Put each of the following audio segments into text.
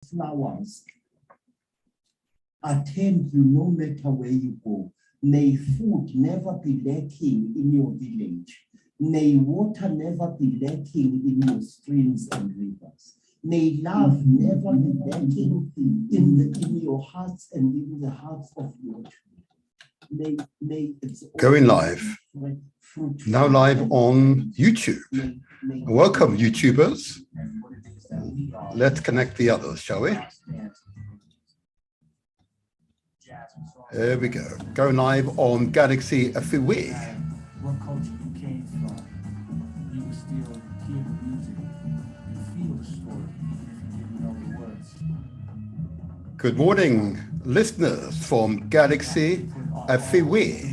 flowers attend you no matter where you go. May food never be lacking in your village. May water never be lacking in your streams and rivers. May love never be lacking in your hearts and in the hearts of your children. May it's going live. Now live on YouTube. Welcome, YouTubers. Let's connect the others, shall we? There we go. Going live on Galaxy FWE. What culture you came from, you will still hear the music and feel the story if you didn't know the words. Good morning, listeners from Galaxy FWE.net.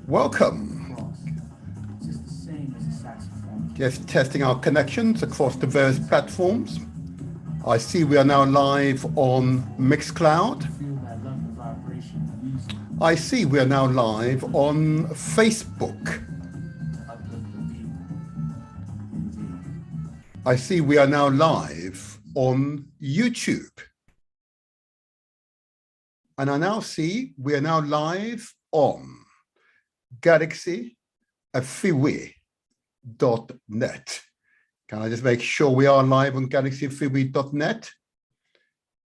Welcome. Just testing our connections across the various platforms. I see we are now live on Mixcloud. I see we are now live on Facebook. I see we are now live on YouTube. And I now see we are now live on Galaxy FWE.net. Can I just make sure we are live on galaxyfwee.net?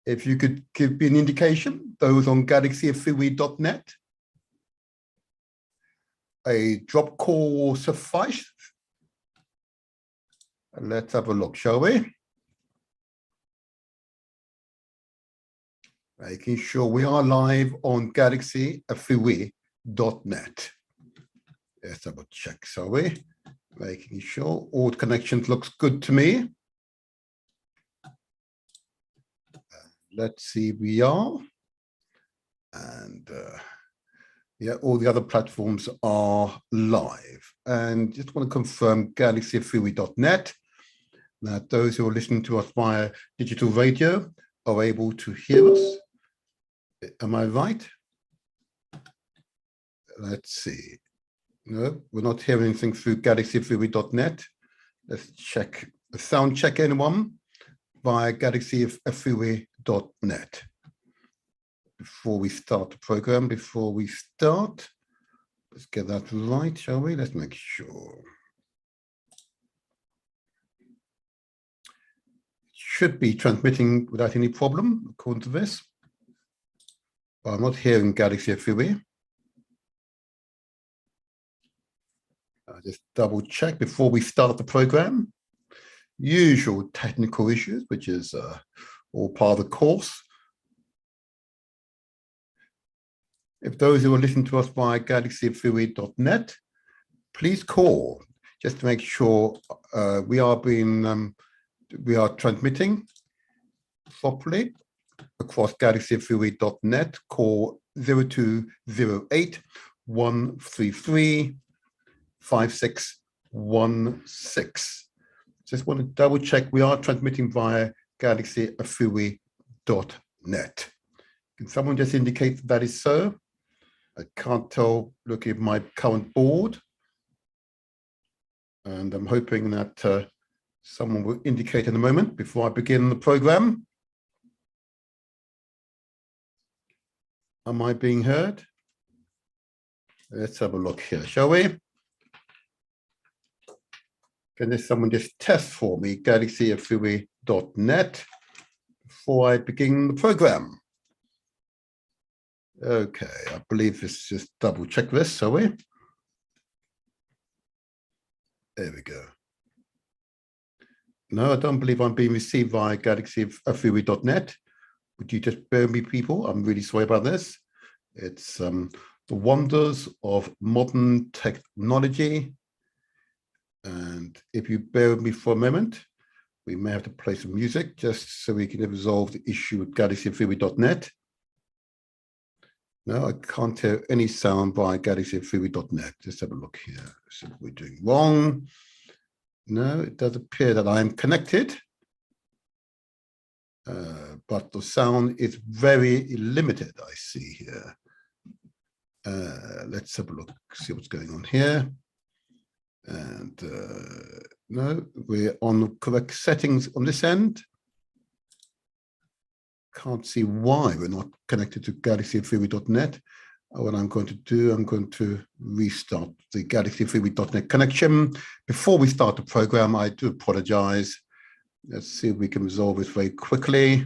If you could give me an indication, those on galaxyfwee.net. A drop call will suffice. Let's have a look, shall we? Making sure we are live on galaxyfwee.net. Let's have a check, shall we? Making sure all connections looks good to me. Let's see, we are. And yeah, all the other platforms are live. And just want to confirm galaxyfwee.net that those who are listening to us via digital radio are able to hear us. Am I right? Let's see. No, we're not hearing anything through galaxyfwee.net. Let's check, sound check anyone via galaxyfwee.net. Before we start the program, let's get that right, shall we? Let's make sure. It should be transmitting without any problem, according to this. But I'm not hearing Galaxy FWE. Just double check before we start the program. Usual technical issues, which is all part of the course. If those who are listening to us via galaxyfwee.net, please call just to make sure we are transmitting properly across galaxyfwee.net. Call 0208 133 5616. Just want to double check we are transmitting via galaxyfwee.net. Can someone just indicate that is so? I can't tell looking at my current board. And I'm hoping that someone will indicate in a moment before I begin the program. Am I being heard? Let's have a look here, shall we? Can someone just test for me galaxyfwee.net before I begin the program? Okay, I believe let's just double check this, shall we? There we go. No, I don't believe I'm being received via galaxyfwee.net. Would you just bear with me, people? I'm really sorry about this. It's the wonders of modern technology. And if you bear with me for a moment, we may have to play some music just so we can resolve the issue with galaxyfwee.net. No, I can't hear any sound via galaxyfwee.net. Just have a look here. See what we're doing wrong. No, it does appear that I am connected. But the sound is very limited, I see here. Let's have a look, see what's going on here. And no, we're on the correct settings on this end. Can't see why we're not connected to galaxy3w.net. What I'm going to do, I'm going to restart the galaxy3w.net connection. Before we start the program, I do apologize. Let's see if we can resolve this very quickly.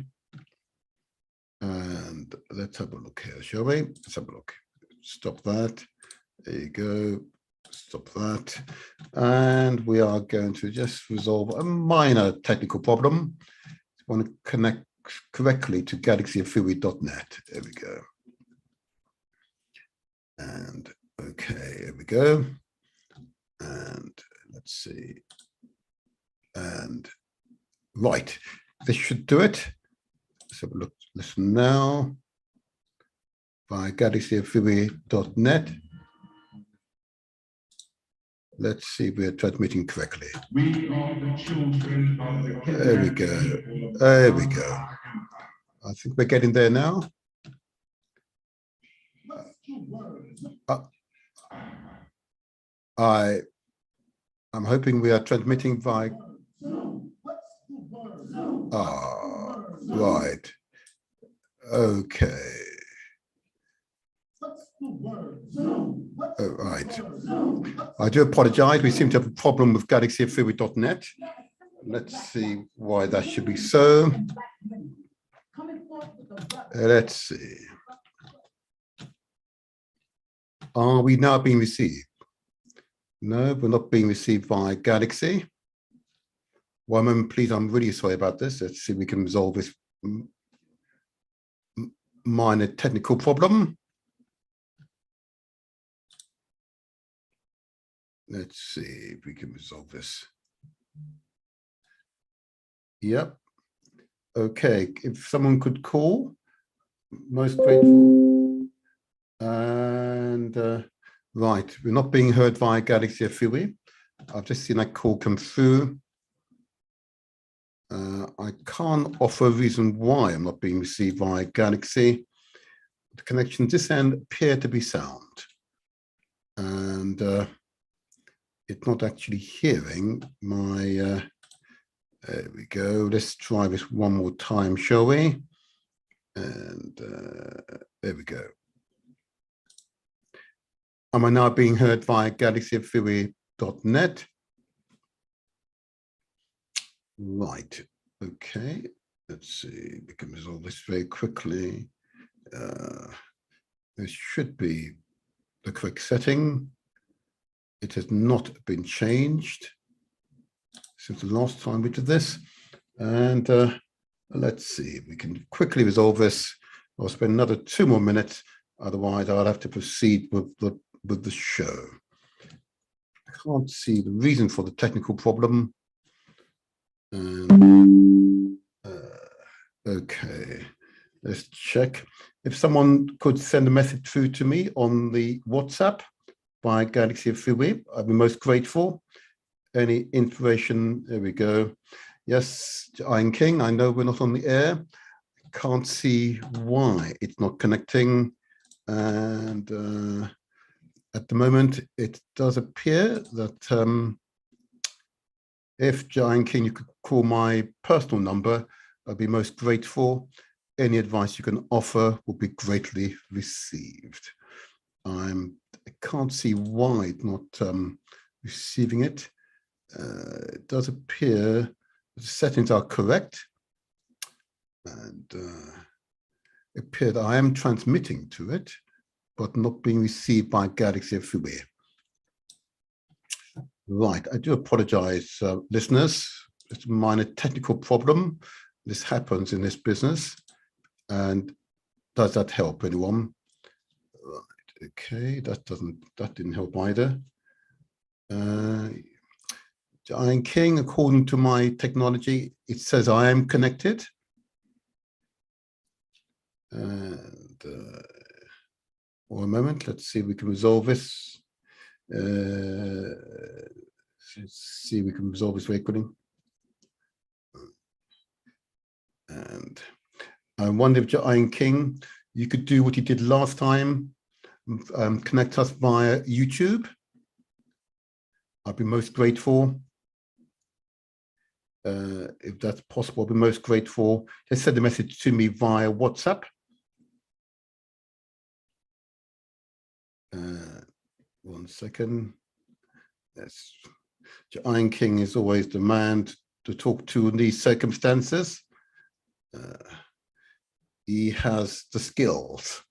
And let's have a look here, shall we? Let's have a look. Stop that. There you go. Stop that. And we are going to just resolve a minor technical problem. I want to connect correctly to galaxy3w.net. There we go. And okay, here we go. And let's see. And right, this should do it. Let's have a look. Listen now. By galaxy3w.net. Let's see if we're transmitting correctly. We are the children of the There we go. There we go. I think we're getting there now. I'm hoping we are transmitting by. Right. Okay. Right. I do apologize. We seem to have a problem with galaxy3w.net. Let's see why that should be so. Let's see. Are we now being received? No, we're not being received by Galaxy. One moment, please. I'm really sorry about this. Let's see if we can resolve this minor technical problem. Let's see if we can resolve this. Yep. Okay, if someone could call, most grateful. And right, we're not being heard via Galaxy FUI. I've just seen that call come through. I can't offer a reason why I'm not being received via Galaxy. The connections this end appear to be sound. And it's not actually hearing my, there we go. Let's try this one more time, shall we? And there we go. Am I now being heard via galaxy3w.net? Right, okay. Let's see, we can resolve this very quickly. This should be the correct setting. It has not been changed since the last time we did this. And let's see, we can quickly resolve this. I'll spend another 2 more minutes. Otherwise, I'll have to proceed with the show. I can't see the reason for the technical problem. Okay, let's check. If someone could send a message through to me on the WhatsApp by Galaxy FUI, I'd be most grateful. Any information, there we go. Yes, Iron King, I know we're not on the air. Can't see why it's not connecting. And at the moment, it does appear that if Giant King, you could call my personal number, I'd be most grateful. Any advice you can offer will be greatly received. I can't see why it's not receiving it. It does appear the settings are correct. And it appears that I am transmitting to it, but not being received by Galaxy FUI. Right, I do apologize, listeners. It's a minor technical problem. This happens in this business. And does that help anyone? Right, okay, that didn't help either. Giant King, according to my technology, it says I am connected. And one moment, let's see if we can resolve this. Let's see if we can resolve this very quickly. And I wonder if Giant King, you could do what you did last time, connect us via YouTube. I'd be most grateful. If that's possible, I'd be most grateful. Just send a message to me via WhatsApp. One second. Yes. Iron King is always the man to talk to in these circumstances. He has the skills.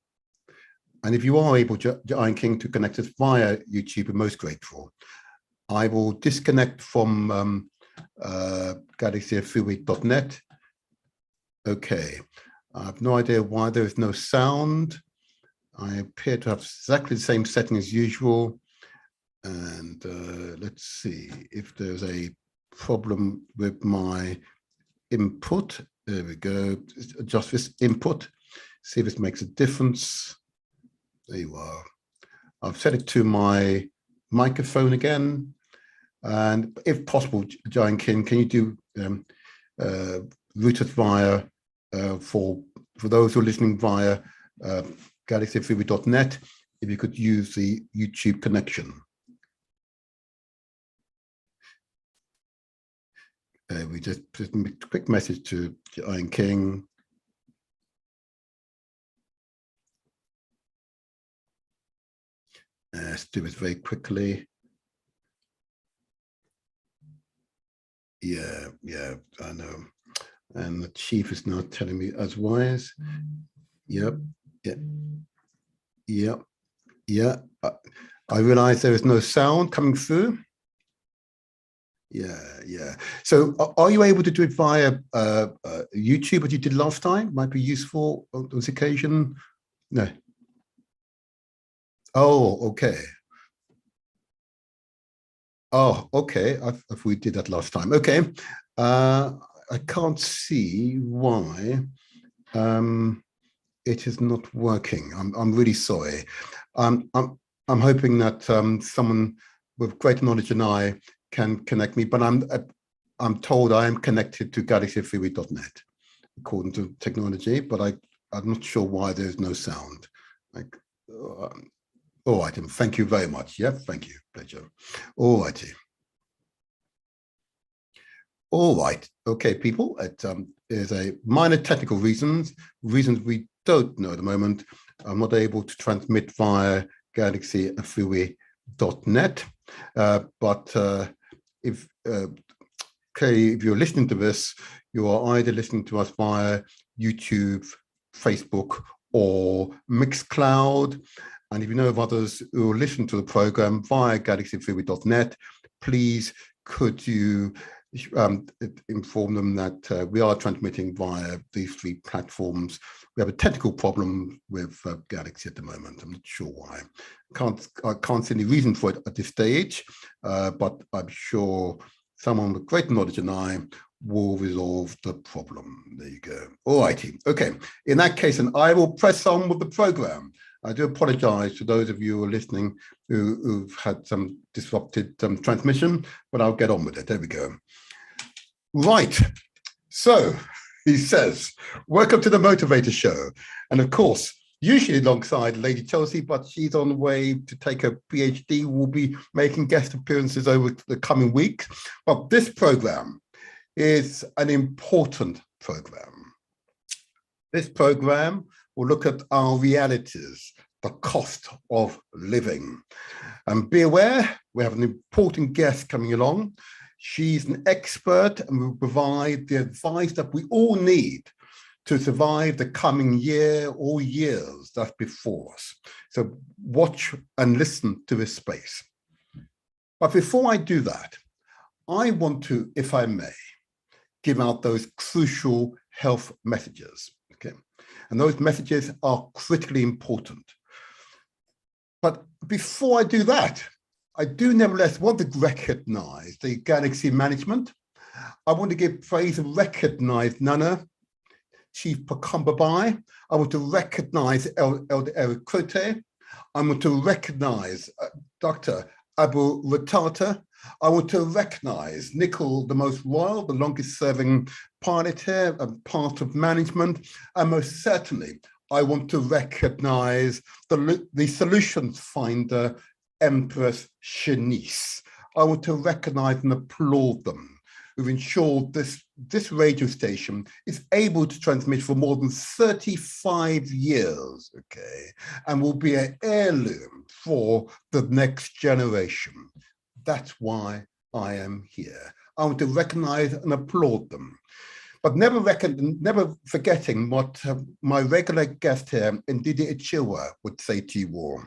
And if you are able, Iron King, to connect us via YouTube, I'm most grateful. I will disconnect from galaxyfreeway.net. Okay. I have no idea why there is no sound. I appear to have exactly the same setting as usual. And let's see if there's a problem with my input. There we go. Adjust this input. See if this makes a difference. There you are. I've set it to my microphone again. And if possible, Giant King, can you do route us via, for those who are listening via galaxyfreeway.net, if you could use the YouTube connection. We just a quick message to Iron King. Let's do this very quickly. Yeah, I know. And the chief is now telling me as wise. Yep. I realize there is no sound coming through. Yeah. So are you able to do it via YouTube, as you did last time? Might be useful on this occasion. No. Oh, okay. Oh, okay. If we did that last time. Okay. I can't see why it is not working. I'm really sorry. I'm hoping that someone with greater knowledge than I can connect me, but I'm told I am connected to galaxyfreeway.net according to technology, but I'm not sure why there's no sound. Like, all right, thank you very much. Yeah, thank you, pleasure. All righty. All right, okay, people. It is a minor technical reasons we don't know at the moment. I'm not able to transmit via galaxyfreeway.net, but if you're listening to this, you are either listening to us via YouTube, Facebook, or Mixcloud. And if you know of others who will listen to the program via galaxyfreeway.net, please could you inform them that we are transmitting via these three platforms. We have a technical problem with Galaxy at the moment. I'm not sure why. I can't see any reason for it at this stage, but I'm sure someone with great knowledge than I will resolve the problem. There you go. All righty. Okay. In that case, and I will press on with the program. I do apologize to those of you who are listening who've had some disrupted transmission, but I'll get on with it. There we go. Right. So he says, welcome to the Motivator Show. And of course, usually alongside Lady Chelsea, but she's on the way to take her PhD. We'll be making guest appearances over the coming weeks. But this program is an important program. This program will look at our realities, the cost of living. And be aware, we have an important guest coming along. She's an expert and will provide the advice that we all need to survive the coming year or years that's before us. So watch and listen to this space. But before I do that, I want to, if I may, give out those crucial health messages. Okay, and those messages are critically important. But before I do that, I do nevertheless want to recognize the Galaxy management. I want to give praise and recognize Nana, Chief Pakambabai. I want to recognize Elder Eric Crote. I want to recognize Dr. Abu Ratata. I want to recognize Nicole, the most royal, the longest serving pilot here and part of management. And most certainly, I want to recognize the solutions finder, Empress Shanice. I want to recognize and applaud them who've ensured this radio station is able to transmit for more than 35 years, okay, and will be an heirloom for the next generation. That's why I am here. I want to recognize and applaud them, but never forgetting what my regular guest here, Ndidi Ichiwa, would say to you all.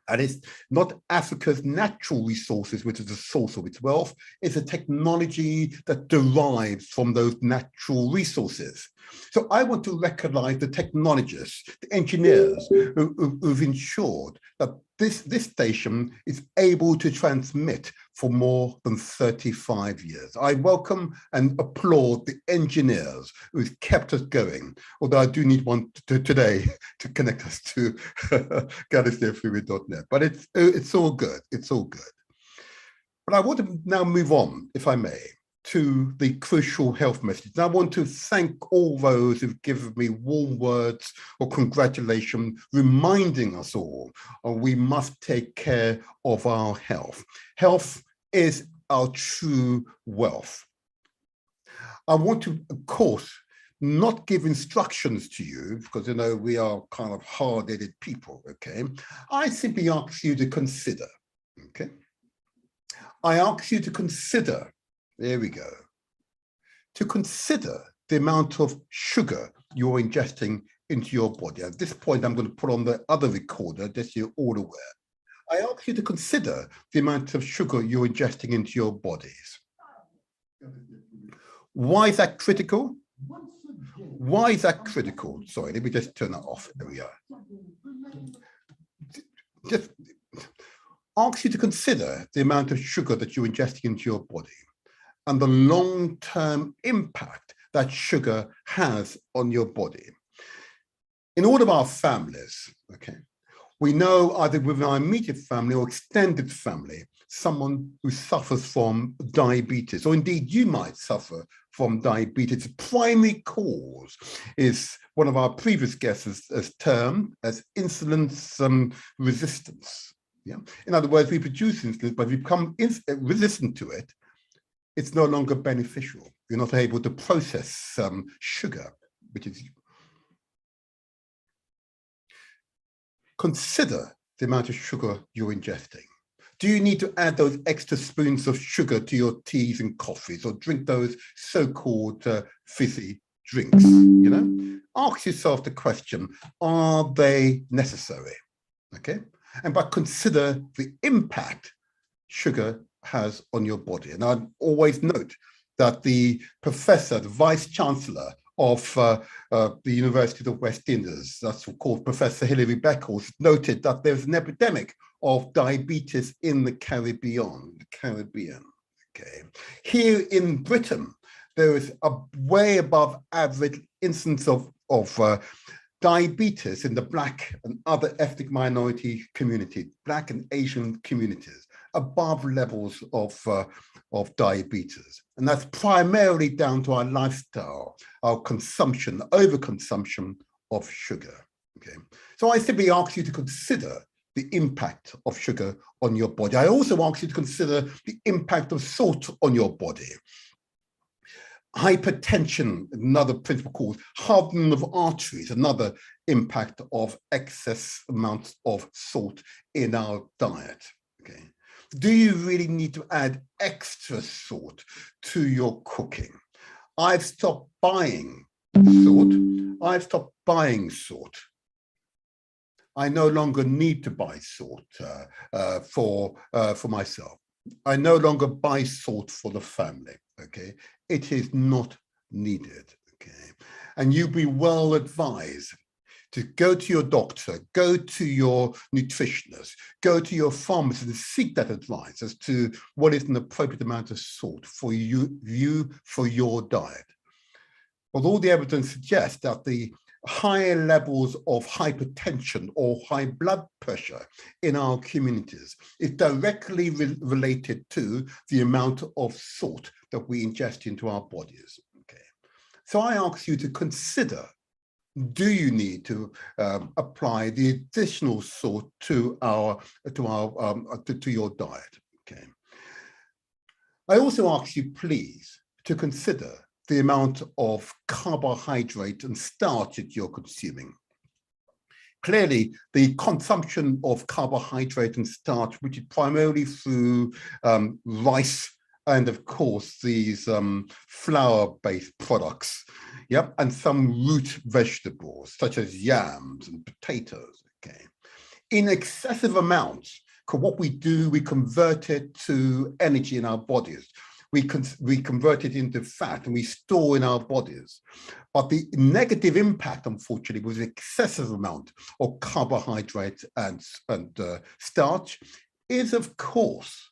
And it's not Africa's natural resources which is the source of its wealth, it's a technology that derives from those natural resources. So I want to recognize the technologists, the engineers who've ensured that this station is able to transmit for more than 35 years. I welcome and applaud the engineers who've kept us going, although I do need one today to connect us to galaxyfluid.net. But it's all good, it's all good. But I want to now move on, if I may, to the crucial health message. And I want to thank all those who've given me warm words or congratulations, reminding us all we must take care of our health. Health is our true wealth. I want to, of course, not give instructions to you because, you know, we are kind of hard-headed people, okay? I simply ask you to consider, okay? I ask you to consider, there we go, to consider the amount of sugar you're ingesting into your body. At this point, I'm going to put on the other recorder, just so you're all aware. I ask you to consider the amount of sugar you're ingesting into your bodies. Why is that critical? Why is that critical? Sorry, let me just turn that off. There we are. Just ask you to consider the amount of sugar that you're ingesting into your body and the long-term impact that sugar has on your body. In all of our families, okay, we know either within our immediate family or extended family, someone who suffers from diabetes, or indeed you might suffer from diabetes. The primary cause is one of our previous guests has termed as insulin resistance. Yeah? In other words, we produce insulin, but we become resistant to it. It's no longer beneficial. You're not able to process sugar, which is. Consider the amount of sugar you're ingesting. Do you need to add those extra spoons of sugar to your teas and coffees or drink those so-called fizzy drinks? You know, ask yourself the question, are they necessary? Okay, and but consider the impact sugar has on your body. And I always note that the professor, the vice chancellor of the University of West Indies, that's called Professor Hilary Beckles, noted that there's an epidemic of diabetes in the Caribbean. Okay. Here in Britain, there is a way above average incidence of diabetes in the Black and other ethnic minority communities, Black and Asian communities, above levels of diabetes. And that's primarily down to our lifestyle, our consumption, overconsumption of sugar, okay? So I simply ask you to consider the impact of sugar on your body. I also ask you to consider the impact of salt on your body. Hypertension, another principle called hardening of arteries, another impact of excess amounts of salt in our diet, okay? Do you really need to add extra salt to your cooking? I've stopped buying salt. I've stopped buying salt. I no longer need to buy salt for myself. I no longer buy salt for the family, okay? It is not needed, okay? And you'd be well advised to go to your doctor, go to your nutritionist, go to your pharmacist and seek that advice as to what is an appropriate amount of salt for you for your diet. Although the evidence suggests that the higher levels of hypertension or high blood pressure in our communities is directly related to the amount of salt that we ingest into our bodies. Okay, so I ask you to consider, do you need to apply the additional salt to your diet? Okay, I also ask you, please, to consider the amount of carbohydrate and starch that you're consuming. Clearly, the consumption of carbohydrate and starch, which is primarily through rice and, of course, these flour-based products, yep, and some root vegetables, such as yams and potatoes, okay? In excessive amounts, what we do, we convert it to energy in our bodies. We convert it into fat and we store in our bodies. But the negative impact, unfortunately, was excessive amount of carbohydrate and starch is of course,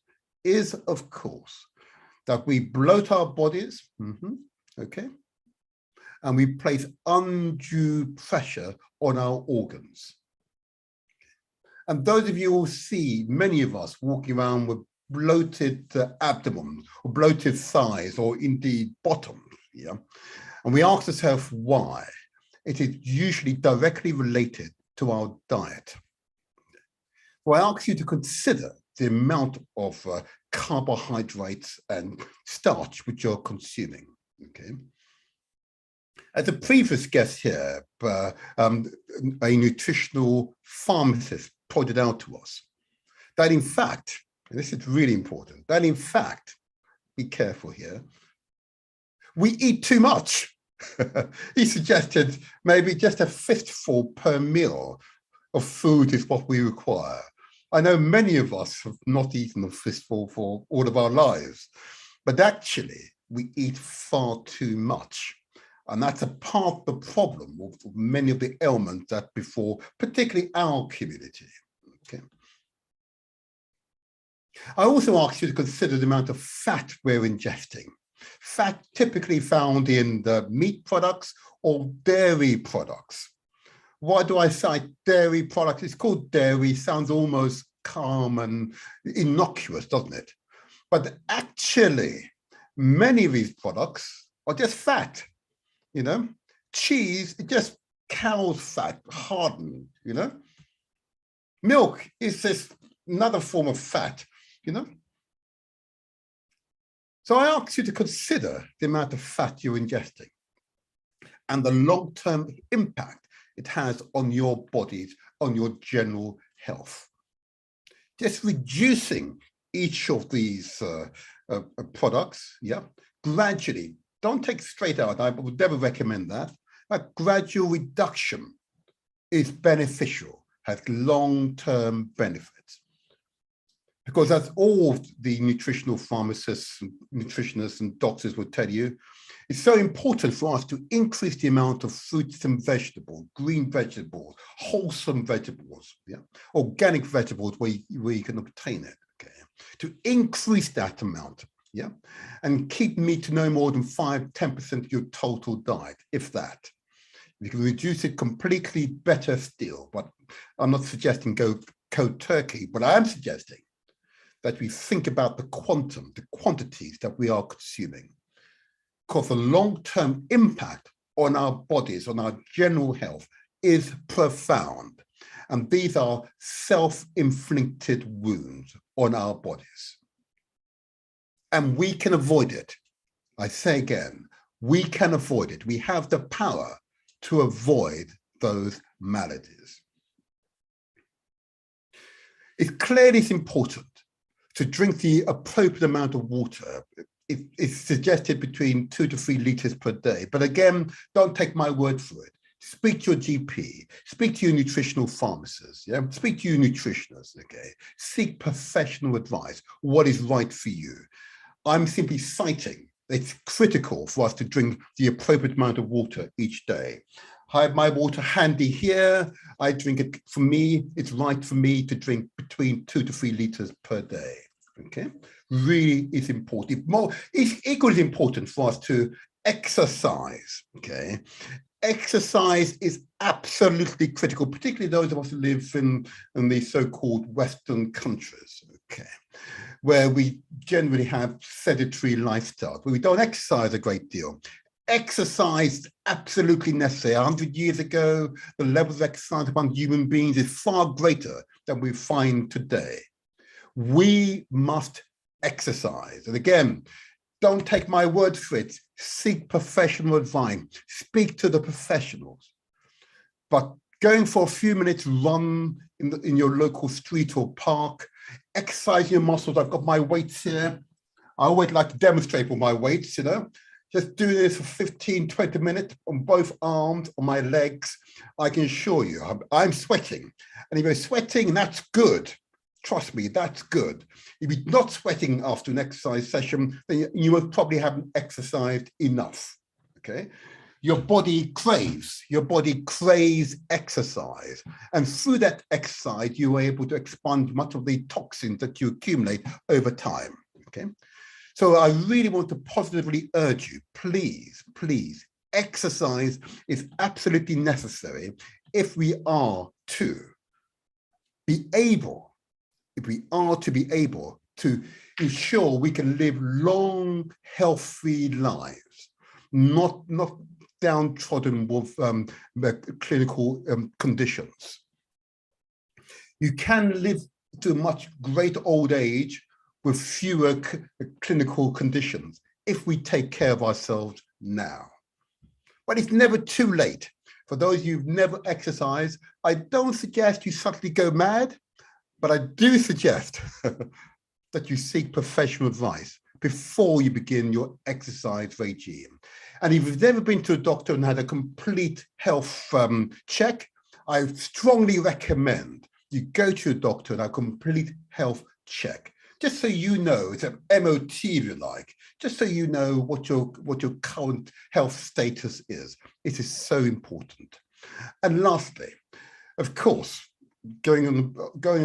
that we bloat our bodies, okay? And we place undue pressure on our organs. And those of you will see many of us walking around with bloated abdomen or bloated thighs or indeed bottoms, yeah? And we ask ourselves why. It is usually directly related to our diet. So I ask you to consider the amount of carbohydrates and starch which you're consuming, okay? As a previous guest here, a nutritional pharmacist pointed out to us that in fact, and this is really important, that in fact, be careful here, we eat too much. He suggested maybe just a fistful per meal of food is what we require. I know many of us have not eaten a fistful for all of our lives, but actually we eat far too much. And that's a part of the problem of many of the ailments that befall, particularly our community. Okay. I also ask you to consider the amount of fat we're ingesting. Fat typically found in the meat products or dairy products. Why do I cite dairy products? It's called dairy, sounds almost calm and innocuous, doesn't it? But actually, many of these products are just fat, you know? Cheese, it's just cow's fat, hardened, you know? Milk is just another form of fat, you know? So I ask you to consider the amount of fat you're ingesting and the long-term impact it has on your bodies, on your general health. Just reducing each of these products, yeah, gradually, don't take straight out, I would never recommend that. A gradual reduction is beneficial, has long-term benefits. Because as all the nutritional pharmacists, nutritionists and doctors will tell you, it's so important for us to increase the amount of fruits and vegetables, green vegetables, wholesome vegetables, yeah, organic vegetables where you can obtain it, okay, to increase that amount, yeah, and keep meat to no more than 5–10% of your total diet, if that. You can reduce it completely, better still, but I'm not suggesting go cold turkey, but I am suggesting that we think about the quantum, the quantities that we are consuming. Because the long-term impact on our bodies, on our general health is profound. And these are self-inflicted wounds on our bodies. And we can avoid it. I say again, we can avoid it. We have the power to avoid those maladies. It clearly is important to drink the appropriate amount of water. It's suggested between 2 to 3 liters per day. But again, don't take my word for it. Speak to your GP, speak to your nutritional pharmacist, yeah? Speak to your nutritionists, okay? Seek professional advice, what is right for you. I'm simply citing it's critical for us to drink the appropriate amount of water each day. I have my water handy here. I drink it, for me, it's right for me to drink between 2 to 3 liters per day, okay? Really is important. It's equally important for us to exercise, okay? Exercise is absolutely critical, particularly those of us who live in the so-called Western countries, okay? Where we generally have sedentary lifestyles, where we don't exercise a great deal. Exercise absolutely necessary. 100 years ago, the level of exercise among human beings is far greater than we find today. We must exercise. And again, don't take my word for it. Seek professional advice. Speak to the professionals. But going for a few minutes run in your local street or park, exercise your muscles. I've got my weights here. I always like to demonstrate with my weights, you know. Just do this for 15, 20 minutes on both arms, on my legs. I can assure you, I'm sweating. And if you're sweating, that's good. Trust me, that's good. If you're not sweating after an exercise session, then you most probably haven't exercised enough, okay? Your body craves exercise. And through that exercise, you are able to expunge much of the toxins that you accumulate over time, okay? So I really want to positively urge you, please, please, exercise is absolutely necessary if we are to be able to ensure we can live long, healthy lives, not downtrodden with clinical conditions. You can live to a much greater old age with fewer clinical conditions if we take care of ourselves now. But it's never too late. For those of you who've never exercised, I don't suggest you suddenly go mad, but I do suggest that you seek professional advice before you begin your exercise regime. And if you've never been to a doctor and had a complete health check, I strongly recommend you go to a doctor and have a complete health check. Just so you know, it's an MOT if you like, just so you know what your current health status is. It is so important. And lastly, of course, going on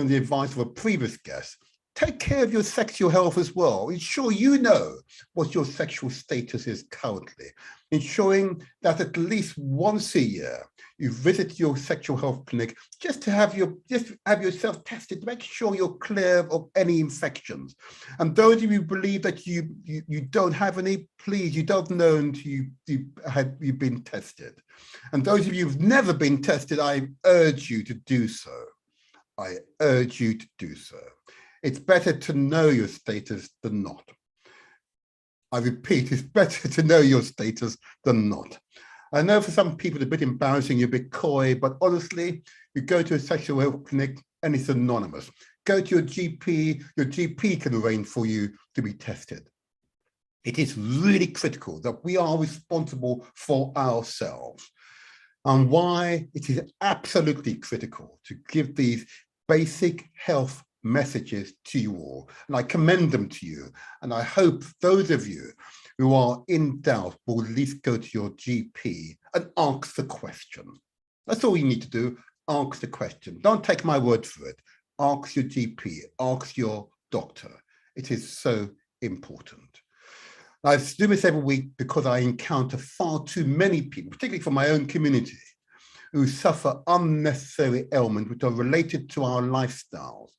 the advice of a previous guest, take care of your sexual health as well. Ensure you know what your sexual status is currently. Ensuring that at least once a year you visit your sexual health clinic just to have yourself tested to make sure you're clear of any infections. And those of you who believe that you don't have any, please, you don't know until you've been tested. And those of you who've never been tested, I urge you to do so. I urge you to do so. It's better to know your status than not. I repeat, it's better to know your status than not. I know for some people it's a bit embarrassing, you're a bit coy, but honestly, you go to a sexual health clinic and it's anonymous. Go to your GP can arrange for you to be tested. It is really critical that we are responsible for ourselves, and why it is absolutely critical to give these basic health messages to you all, and I commend them to you. And I hope those of you who are in doubt will at least go to your GP and ask the question. That's all you need to do. Ask the question. Don't take my word for it. Ask your GP, ask your doctor. It is so important. I do this every week because I encounter far too many people, particularly from my own community, who suffer unnecessary ailments which are related to our lifestyles.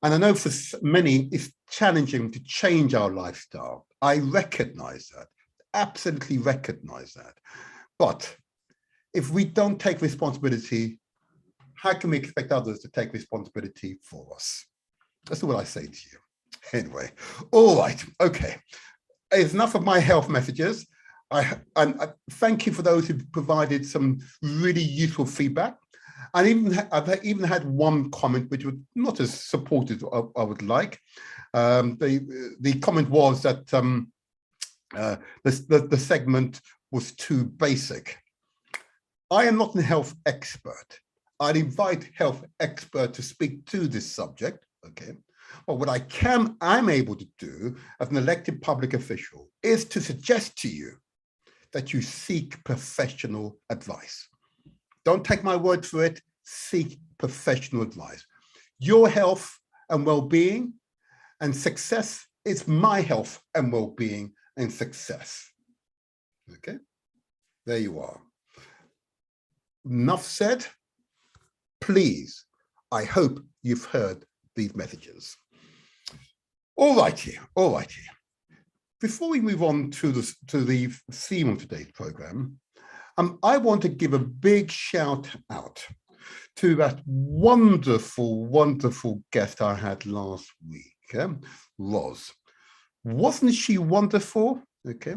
And I know for many, it's challenging to change our lifestyle. I recognize that, absolutely recognize that. But if we don't take responsibility, how can we expect others to take responsibility for us? That's what I say to you. Anyway, all right, okay. It's enough of my health messages. I thank you for those who provided some really useful feedback. And I've even had one comment which was not as supportive as I would like. The comment was that the segment was too basic. I am not a health expert. I'd invite health expert to speak to this subject, okay? But what I'm able to do as an elected public official is to suggest to you that you seek professional advice. Don't take my word for it, seek professional advice. Your health and well-being and success is my health and well-being and success. Okay, there you are. Enough said. Please, I hope you've heard these messages. All righty, all righty. Before we move on to the theme of today's program, I want to give a big shout out to that wonderful, wonderful guest I had last week. okay, Ros. Wasn't she wonderful? Okay.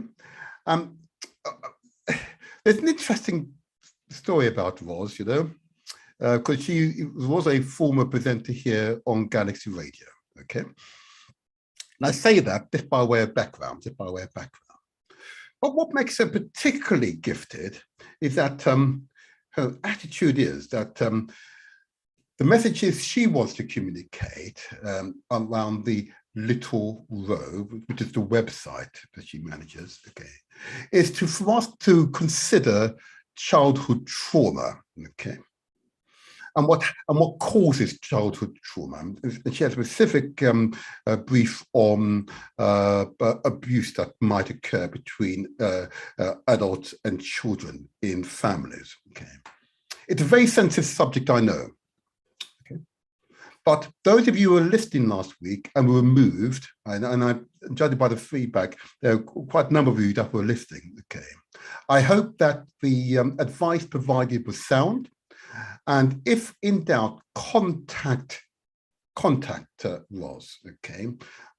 There's an interesting story about Ros, you know, because she was a former presenter here on Galaxy Radio, okay? And I say that just by way of background, But what makes her particularly gifted is that her attitude is that the messages she wants to communicate around the Little Row, which is the website that she manages, okay, is for us to consider childhood trauma, okay, and what causes childhood trauma. And she has a specific brief on abuse that might occur between adults and children in families. Okay, it's a very sensitive subject, I know. Okay, but those of you who were listening last week and were moved, and I judged by the feedback, there are quite a number of you that were listening. Okay, I hope that the advice provided was sound. And if in doubt, contact Ros, okay,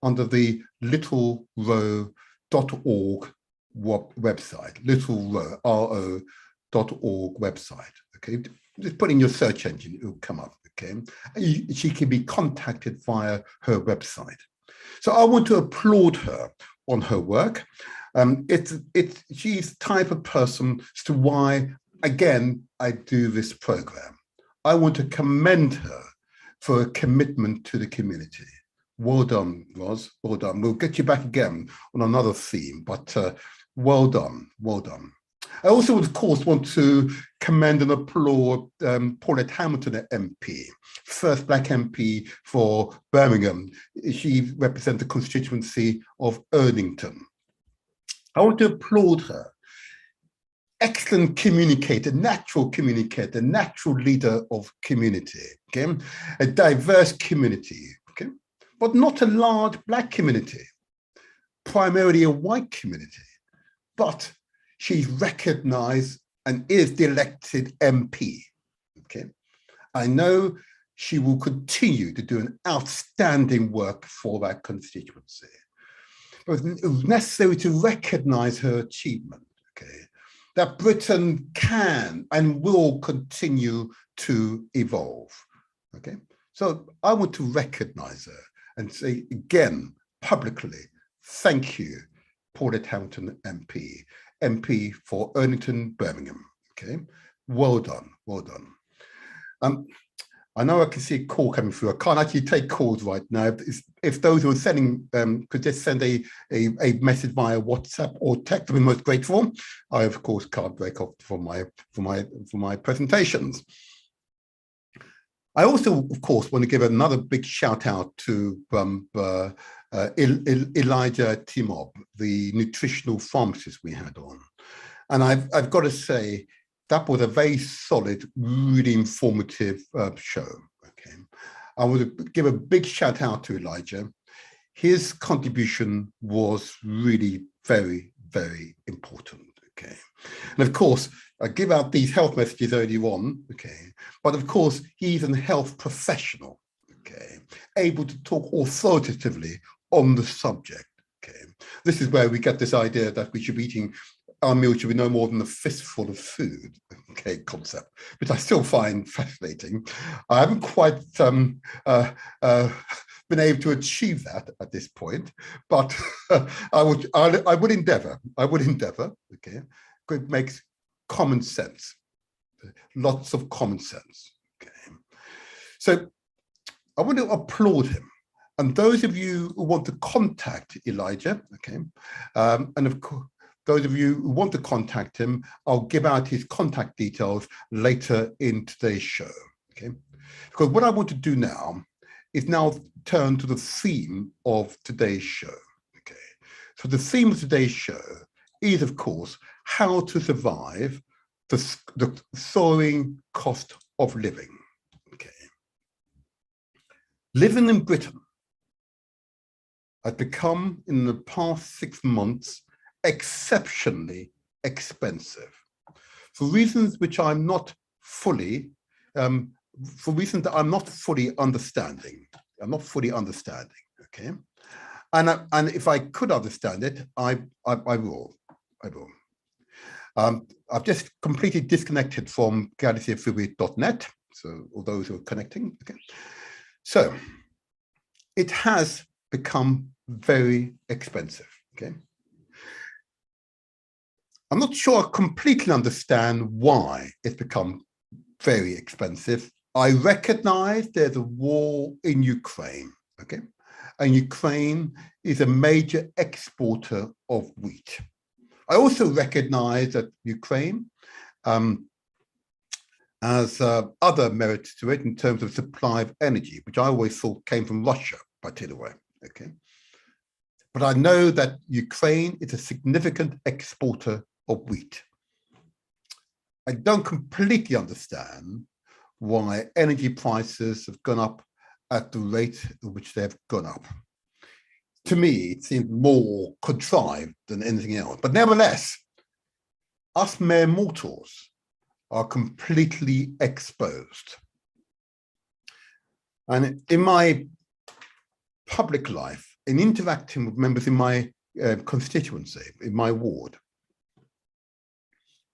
under the littlerow.org website, littlerow.org website, okay. Just put in your search engine, it will come up, okay. She can be contacted via her website. So I want to applaud her on her work. She's the type of person as to why, again, I do this program. I want to commend her for a commitment to the community. Well done, Ros, well done. We'll get you back again on another theme, but well done, well done. I also, of course, want to commend and applaud Paulette Hamilton, MP, first Black MP for Birmingham. She represents the constituency of Erdington. I want to applaud her. Excellent communicator, natural leader of community, okay? A diverse community, okay? But not a large Black community, primarily a white community, but she's recognized and is the elected MP, okay? I know she will continue to do an outstanding work for that constituency. But it was necessary to recognize her achievement, okay? That Britain can and will continue to evolve, okay? So I want to recognize her and say again, publicly, thank you, Paulette Hamilton MP for Erdington, Birmingham, okay? Well done, well done. I know I can see a call coming through. I can't actually take calls right now. If those who are sending could just send a message via WhatsApp or text, I'd be most grateful. I of course can't break off for my presentations. I also, of course, want to give another big shout out to Elijah Timob, the nutritional pharmacist we had on, and I've got to say, that was a very solid, really informative show, okay? I want to give a big shout out to Elijah. His contribution was really very, very important, okay? And of course, I give out these health messages earlier on, okay? But of course, he's a health professional, okay? Able to talk authoritatively on the subject, okay? This is where we get this idea that we should be eating our meal should be no more than a fistful of food, okay, concept, which I still find fascinating. I haven't quite been able to achieve that at this point, but I would endeavor, okay? It makes common sense, lots of common sense, okay? So I want to applaud him. And those of you who want to contact Elijah, okay, and of course, those of you who want to contact him, I'll give out his contact details later in today's show, okay? Because what I want to do now is now turn to the theme of today's show, okay? So the theme of today's show is, of course, how to survive the soaring cost of living, okay? Living in Britain has become, in the past 6 months, exceptionally expensive for reasons which I'm not fully, understanding. I'm not fully understanding, okay? And if I could understand it, I will. I've just completely disconnected from galaxyofluid.net, so all those who are connecting, okay? So it has become very expensive, okay? I'm not sure I completely understand why it's become very expensive. I recognize there's a war in Ukraine, okay? And Ukraine is a major exporter of wheat. I also recognize that Ukraine has other merits to it in terms of supply of energy, which I always thought came from Russia, by the way, okay? But I know that Ukraine is a significant exporter of wheat. I don't completely understand why energy prices have gone up at the rate at which they have gone up. To me, it seems more contrived than anything else. But nevertheless, us mere mortals are completely exposed. And in my public life, in interacting with members in my constituency, in my ward,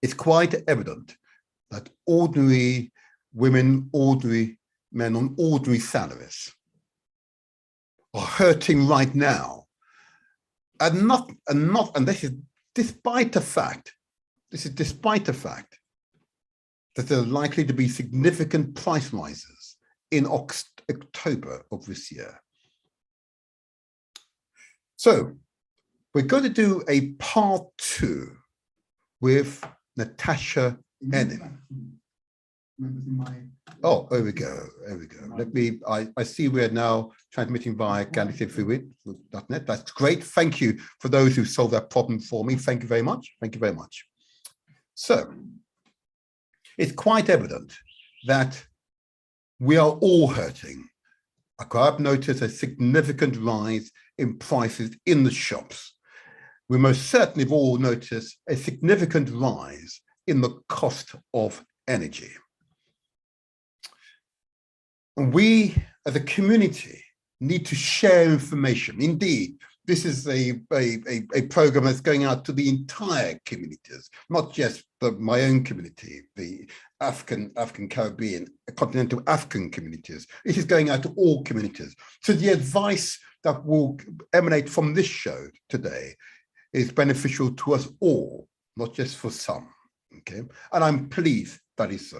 it's quite evident that ordinary women, ordinary men on ordinary salaries are hurting right now, and this is despite the fact that there are likely to be significant price rises in October of this year. So we're going to do a part 2 with Natasha Ennin. Oh, there we go. I see we're now transmitting via galaxyofluid.net. That's great. Thank you for those who solved that problem for me. Thank you very much. Thank you very much. So it's quite evident that we are all hurting. I've noticed a significant rise in prices in the shops. We most certainly have all noticed a significant rise in the cost of energy. And we, as a community, need to share information. Indeed, this is a program that's going out to the entire communities, not just my own community, the African Caribbean, continental African communities. It is going out to all communities. So the advice that will emanate from this show today is beneficial to us all, not just for some, okay? And I'm pleased that is so.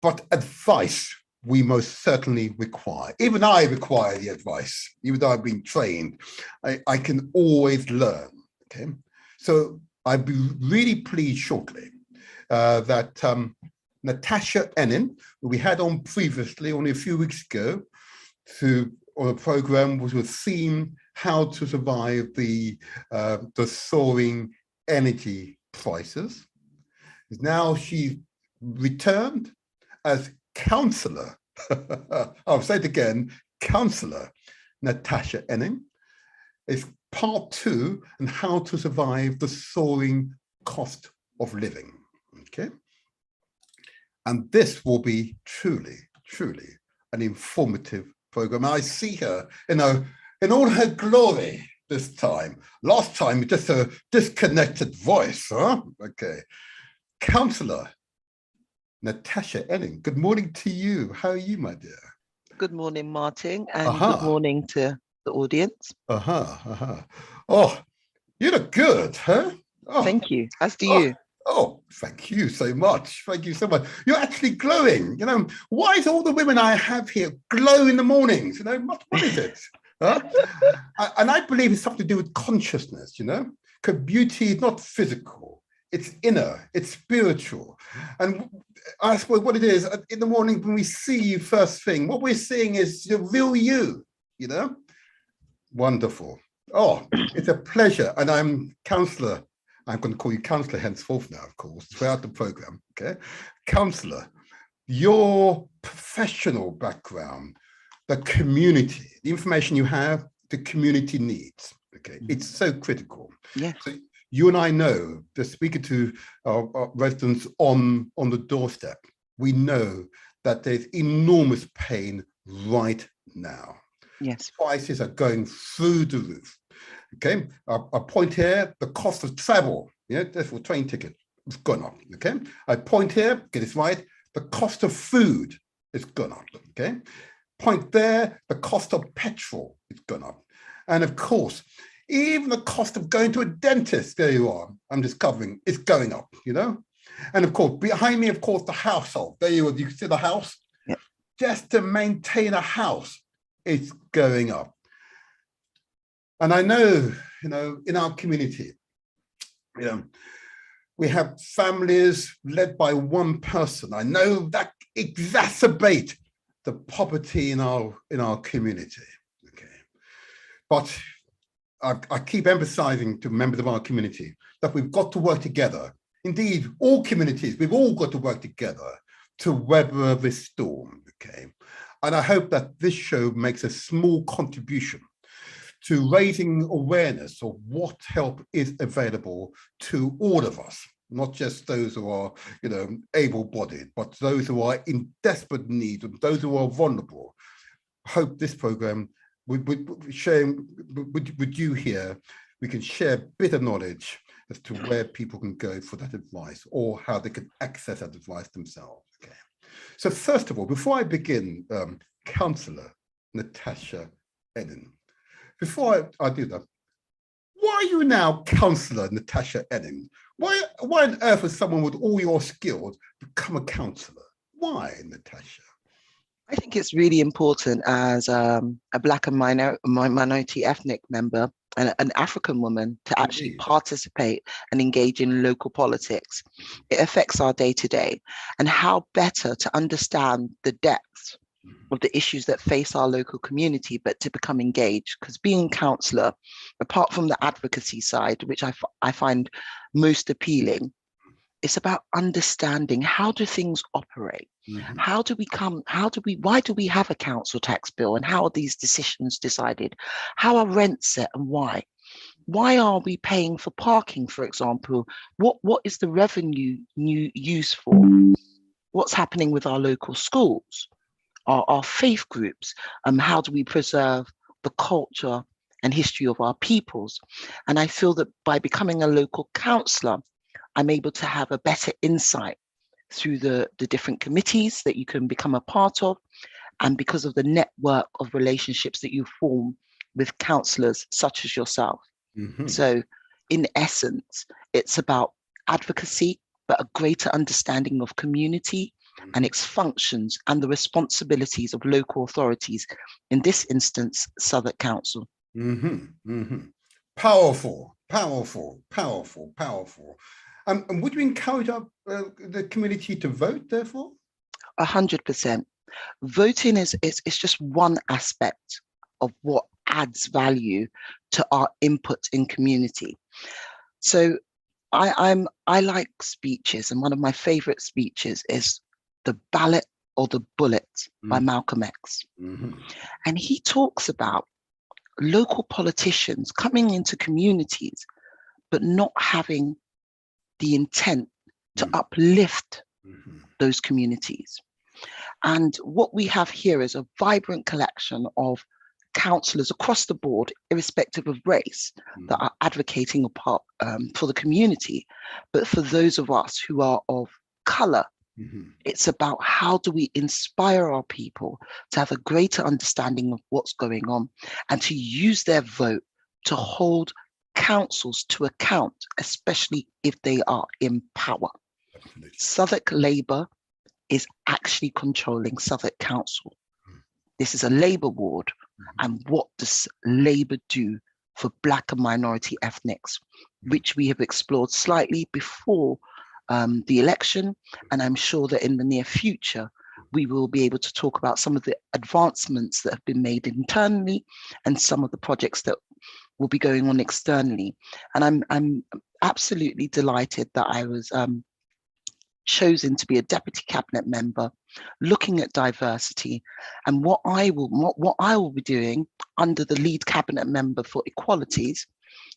But advice we most certainly require. Even I require the advice, even though I've been trained. I can always learn, okay? So I'd be really pleased shortly that Natasha Ennin, who we had on previously, only a few weeks ago, on a program with a theme, how to survive the soaring energy prices. Now she's returned as counsellor, I'll say it again, counsellor Natasha Ennin. It's part 2 on how to survive the soaring cost of living, okay? And this will be truly an informative program. I see her in all her glory this time. Last time, just a disconnected voice, huh? Okay. Counsellor Natasha Ennin, good morning to you. How are you, my dear? Good morning, Martin, and good morning to the audience. Oh, you look good, huh? Oh. Thank you, as do you. Oh, thank you so much. Thank you so much. You're actually glowing. You know, why is all the women I have here glow in the mornings? You know, what is it? Huh? And I believe it's something to do with consciousness, you know, because beauty is not physical. It's inner, it's spiritual. And I suppose what it is, in the morning when we see you first thing, what we're seeing is the real you, you know? Wonderful. Oh, it's a pleasure. And I'm counsellor. I'm going to call you counsellor henceforth now, of course, throughout the program, okay? Counsellor, your professional background, the community, the information you have, the community needs, okay? It's so critical. Yeah. So you and I know, the speaker to our residents on the doorstep, we know that there's enormous pain right now. Yes. Prices are going through the roof. Okay, a point here, the cost of travel, therefore train ticket, it's gone up. Okay, a point here, get this right, the cost of food is gone up. Okay, point there, the cost of petrol is gone up. And of course, even the cost of going to a dentist, there you are, I'm discovering, it's going up, And of course, behind me, of course, the household, there you are, you can see the house. Yep. Just to maintain a house, it's going up. And I know, in our community, we have families led by one person. I know that exacerbate the poverty in our community. Okay, but I keep emphasizing to members of our community that we've got to work together. Indeed, all communities, we've all got to work together to weather this storm. Okay, and I hope that this show makes a small contribution to raising awareness of what help is available to all of us, not just those who are, able-bodied, but those who are in desperate need and those who are vulnerable. I hope this program, with you here, we can share a bit of knowledge as to where people can go for that advice or how they can access that advice themselves. Okay. So first of all, before I begin, Councillor Natasha Ennin, before I do that, why are you now Councillor Natasha Ennin? Why on earth would someone with all your skills become a councillor? Why, Natasha? I think it's really important as a Black and minority ethnic member and an African woman to actually participate and engage in local politics. It affects our day-to-day, and how better to understand the depths of the issues that face our local community, but to become engaged. Because being councillor, apart from the advocacy side, which I find most appealing, it's about understanding how do things operate? Mm-hmm. Why do we have a council tax bill, and how are these decisions decided? How are rents set and why? Why are we paying for parking, for example? What is the revenue used for? What's happening with our local schools? Our faith groups, how do we preserve the culture and history of our peoples? And I feel that by becoming a local councillor, I'm able to have a better insight through the different committees that you can become a part of, and because of the network of relationships that you form with councillors such as yourself. Mm-hmm. So in essence, it's about advocacy, but a greater understanding of community and its functions and the responsibilities of local authorities, in this instance, Southwark Council. Mm-hmm, mm-hmm. Powerful, powerful, powerful, powerful. And would you encourage the community to vote, therefore? 100%. Voting is just one aspect of what adds value to our input in community. So I like speeches, and one of my favorite speeches is The Ballot or the Bullet by Malcolm X. Mm-hmm. And he talks about local politicians coming into communities, but not having the intent to uplift those communities. And what we have here is a vibrant collection of councillors across the board, irrespective of race, that are advocating for the community. But for those of us who are of colour, it's about how do we inspire our people to have a greater understanding of what's going on, and to use their vote to hold councils to account, especially if they are in power. Absolutely. Southwark Labour is actually controlling Southwark Council. This is a Labour ward. And what does Labour do for Black and minority ethnics, which we have explored slightly before the election. And I'm sure that in the near future, we will be able to talk about some of the advancements that have been made internally and some of the projects that will be going on externally. And I'm absolutely delighted that I was chosen to be a deputy cabinet member, looking at diversity. And what I will be doing under the lead cabinet member for equalities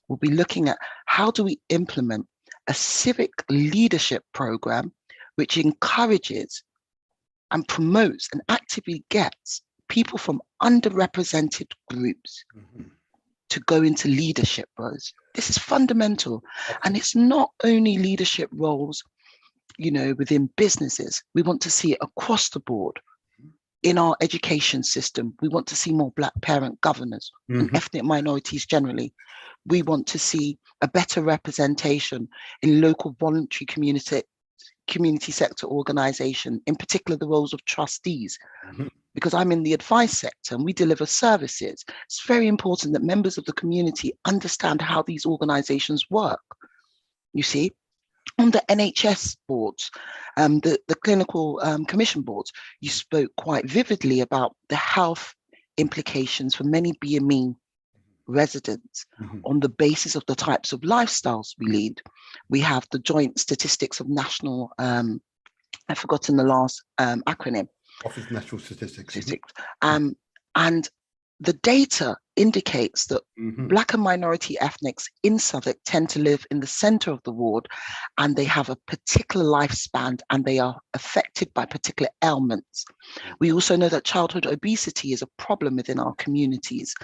will be looking at how do we implement a civic leadership program which encourages and promotes and actively gets people from underrepresented groups to go into leadership roles. This is fundamental. And it's not only leadership roles, you know, within businesses. We want to see it across the board. In our education system, we want to see more Black parent governors and ethnic minorities generally. We want to see a better representation in local voluntary community sector organization, in particular the roles of trustees, because I'm in the advice sector and we deliver services. It's very important that members of the community understand how these organizations work. You see, on the NHS boards, the clinical commission boards, you spoke quite vividly about the health implications for many BME residents on the basis of the types of lifestyles we lead. We have the joint statistics of national, I've forgotten the last acronym. Office of National Statistics. And the data indicates that Black and minority ethnics in Southwark tend to live in the center of the ward, and they have a particular lifespan and they are affected by particular ailments. We also know that childhood obesity is a problem within our communities.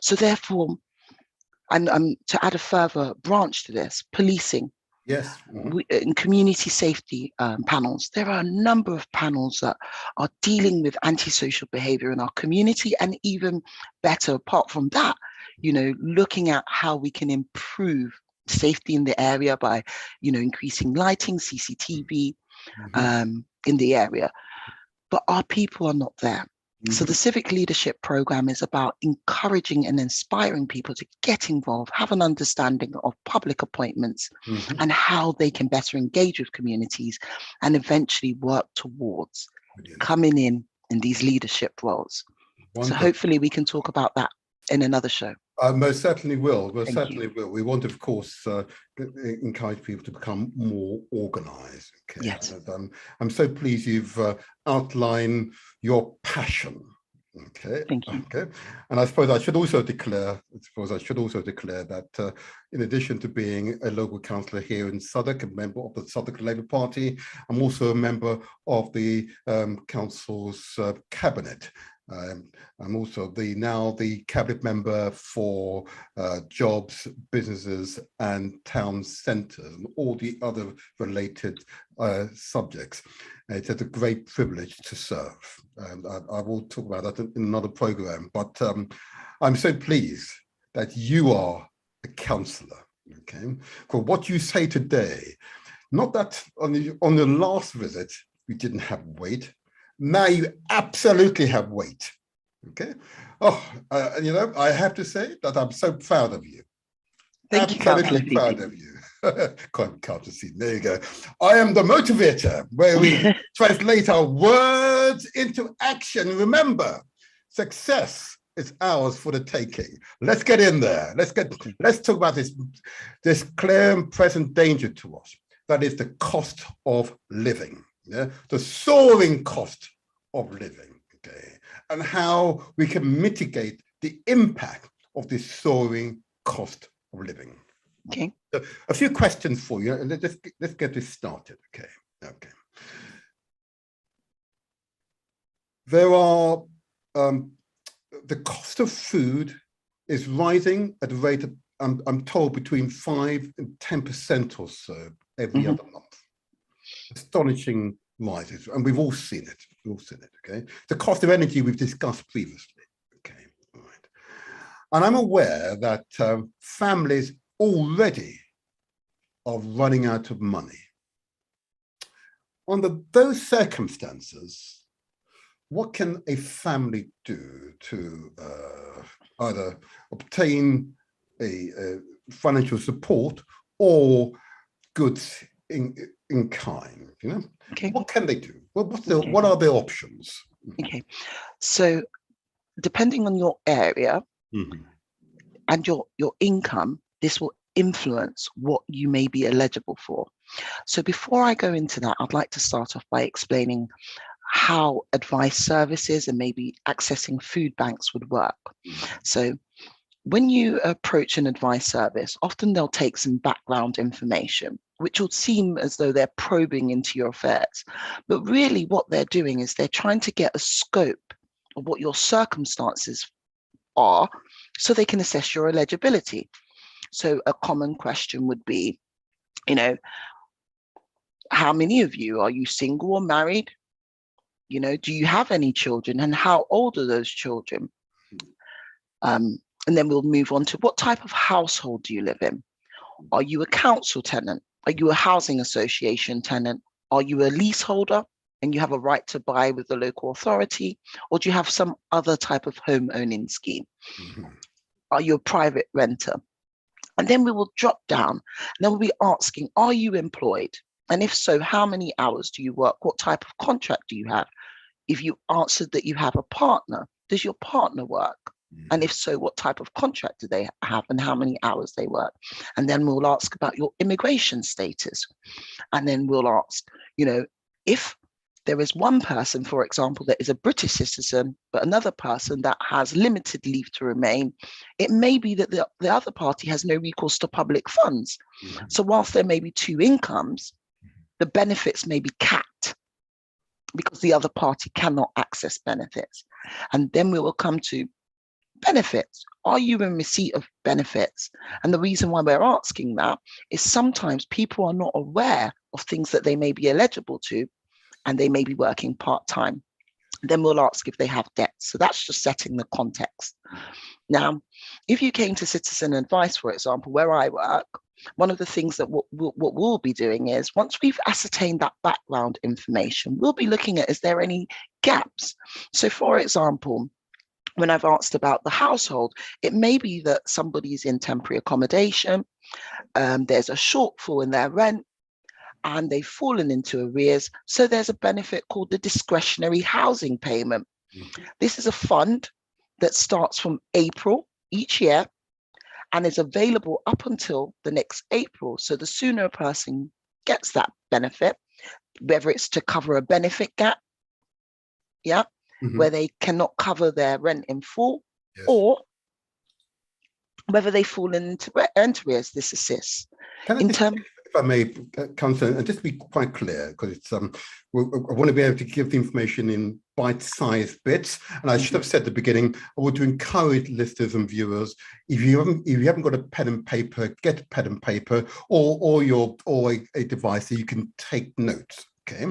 So therefore, and to add a further branch to this, policing. Yes. In community safety panels, there are a number of panels that are dealing with antisocial behavior in our community, and even better, apart from that, you know, looking at how we can improve safety in the area by, you know, increasing lighting, CCTV in the area. But our people are not there. So the civic leadership program is about encouraging and inspiring people to get involved, have an understanding of public appointments and how they can better engage with communities and eventually work towards coming in these leadership roles. Wonderful. So hopefully we can talk about that in another show. Most certainly will. Most certainly will. We want, of course, encourage people to become more organised. Okay? Yes. And, I'm so pleased you've outlined your passion. Okay. Thank you. Okay. And I suppose I should also declare that in addition to being a local councillor here in Southwark, a member of the Southwark Labour Party, I'm also a member of the council's cabinet. I'm also now the cabinet member for jobs, businesses and town centres and all the other related subjects. It's a great privilege to serve, and I will talk about that in another programme, but I'm so pleased that you are a councillor, okay? For what you say today, not that on the last visit you didn't have weight, now you absolutely have weight, okay? Oh, and you know, I have to say that I'm so proud of you. Thank you, absolutely proud of you. Can't see. There you go. I am the motivator, where we translate our words into action. Remember, success is ours for the taking. Let's get in there. Let's talk about this clear and present danger to us. That is the cost of living. Yeah, the soaring cost of living, okay, and how we can mitigate the impact of this soaring cost of living. Okay. So a few questions for you, and let's get this started. Okay. Okay. There are the cost of food is rising at a rate of, I'm told, between 5 and 10% or so every other month. Astonishing rises, and we've all seen it. Okay. The cost of energy we've discussed previously. Okay. All right. And I'm aware that families already are running out of money. Under those circumstances, what can a family do to either obtain a financial support or goods in kind, you know? Okay. What can they do? What are their options? Okay, so depending on your area and your income, this will influence what you may be eligible for. So before I go into that, I'd like to start off by explaining how advice services and maybe accessing food banks would work. So when you approach an advice service, often they'll take some background information, which will seem as though they're probing into your affairs. But really what they're doing is they're trying to get a scope of what your circumstances are so they can assess your eligibility. So a common question would be, you know, how many of you, are you single or married? You know, do you have any children, and how old are those children? And then we'll move on to what type of household do you live in? Are you a council tenant? Are you a housing association tenant? Are you a leaseholder and you have a right to buy with the local authority? Or do you have some other type of home owning scheme? Are you a private renter? And then we will drop down and then we'll be asking, are you employed? And if so, how many hours do you work? What type of contract do you have? If you answered that you have a partner, does your partner work? And if so, what type of contract do they have and how many hours they work? And then we'll ask about your immigration status. And then we'll ask, you know, if there is one person, for example, that is a British citizen, but another person that has limited leave to remain, it may be that the other party has no recourse to public funds. So whilst there may be two incomes, the benefits may be capped because the other party cannot access benefits. And then we will come to benefits. Are you in receipt of benefits? And the reason why we're asking that is sometimes people are not aware of things that they may be eligible to, and they may be working part-time. Then we'll ask if they have debts. So that's just setting the context. Now, if you came to Citizen Advice, for example, where I work, one of the things that what we'll be doing is, once we've ascertained that background information, we'll be looking at, is there any gaps? So for example, when I've asked about the household, it may be that somebody's in temporary accommodation, there's a shortfall in their rent, and they've fallen into arrears. So there's a benefit called the discretionary housing payment. This is a fund that starts from April each year and is available up until the next April. So the sooner a person gets that benefit, whether it's to cover a benefit gap, where they cannot cover their rent in full, or whether they fall into rent arrears, this assists. If I may, Councillor, and just to be quite clear, because it's I want to be able to give the information in bite-sized bits, and I should have said at the beginning, I want to encourage listeners and viewers, if you haven't got a pen and paper, get a pen and paper, or a device that you can take notes. Okay,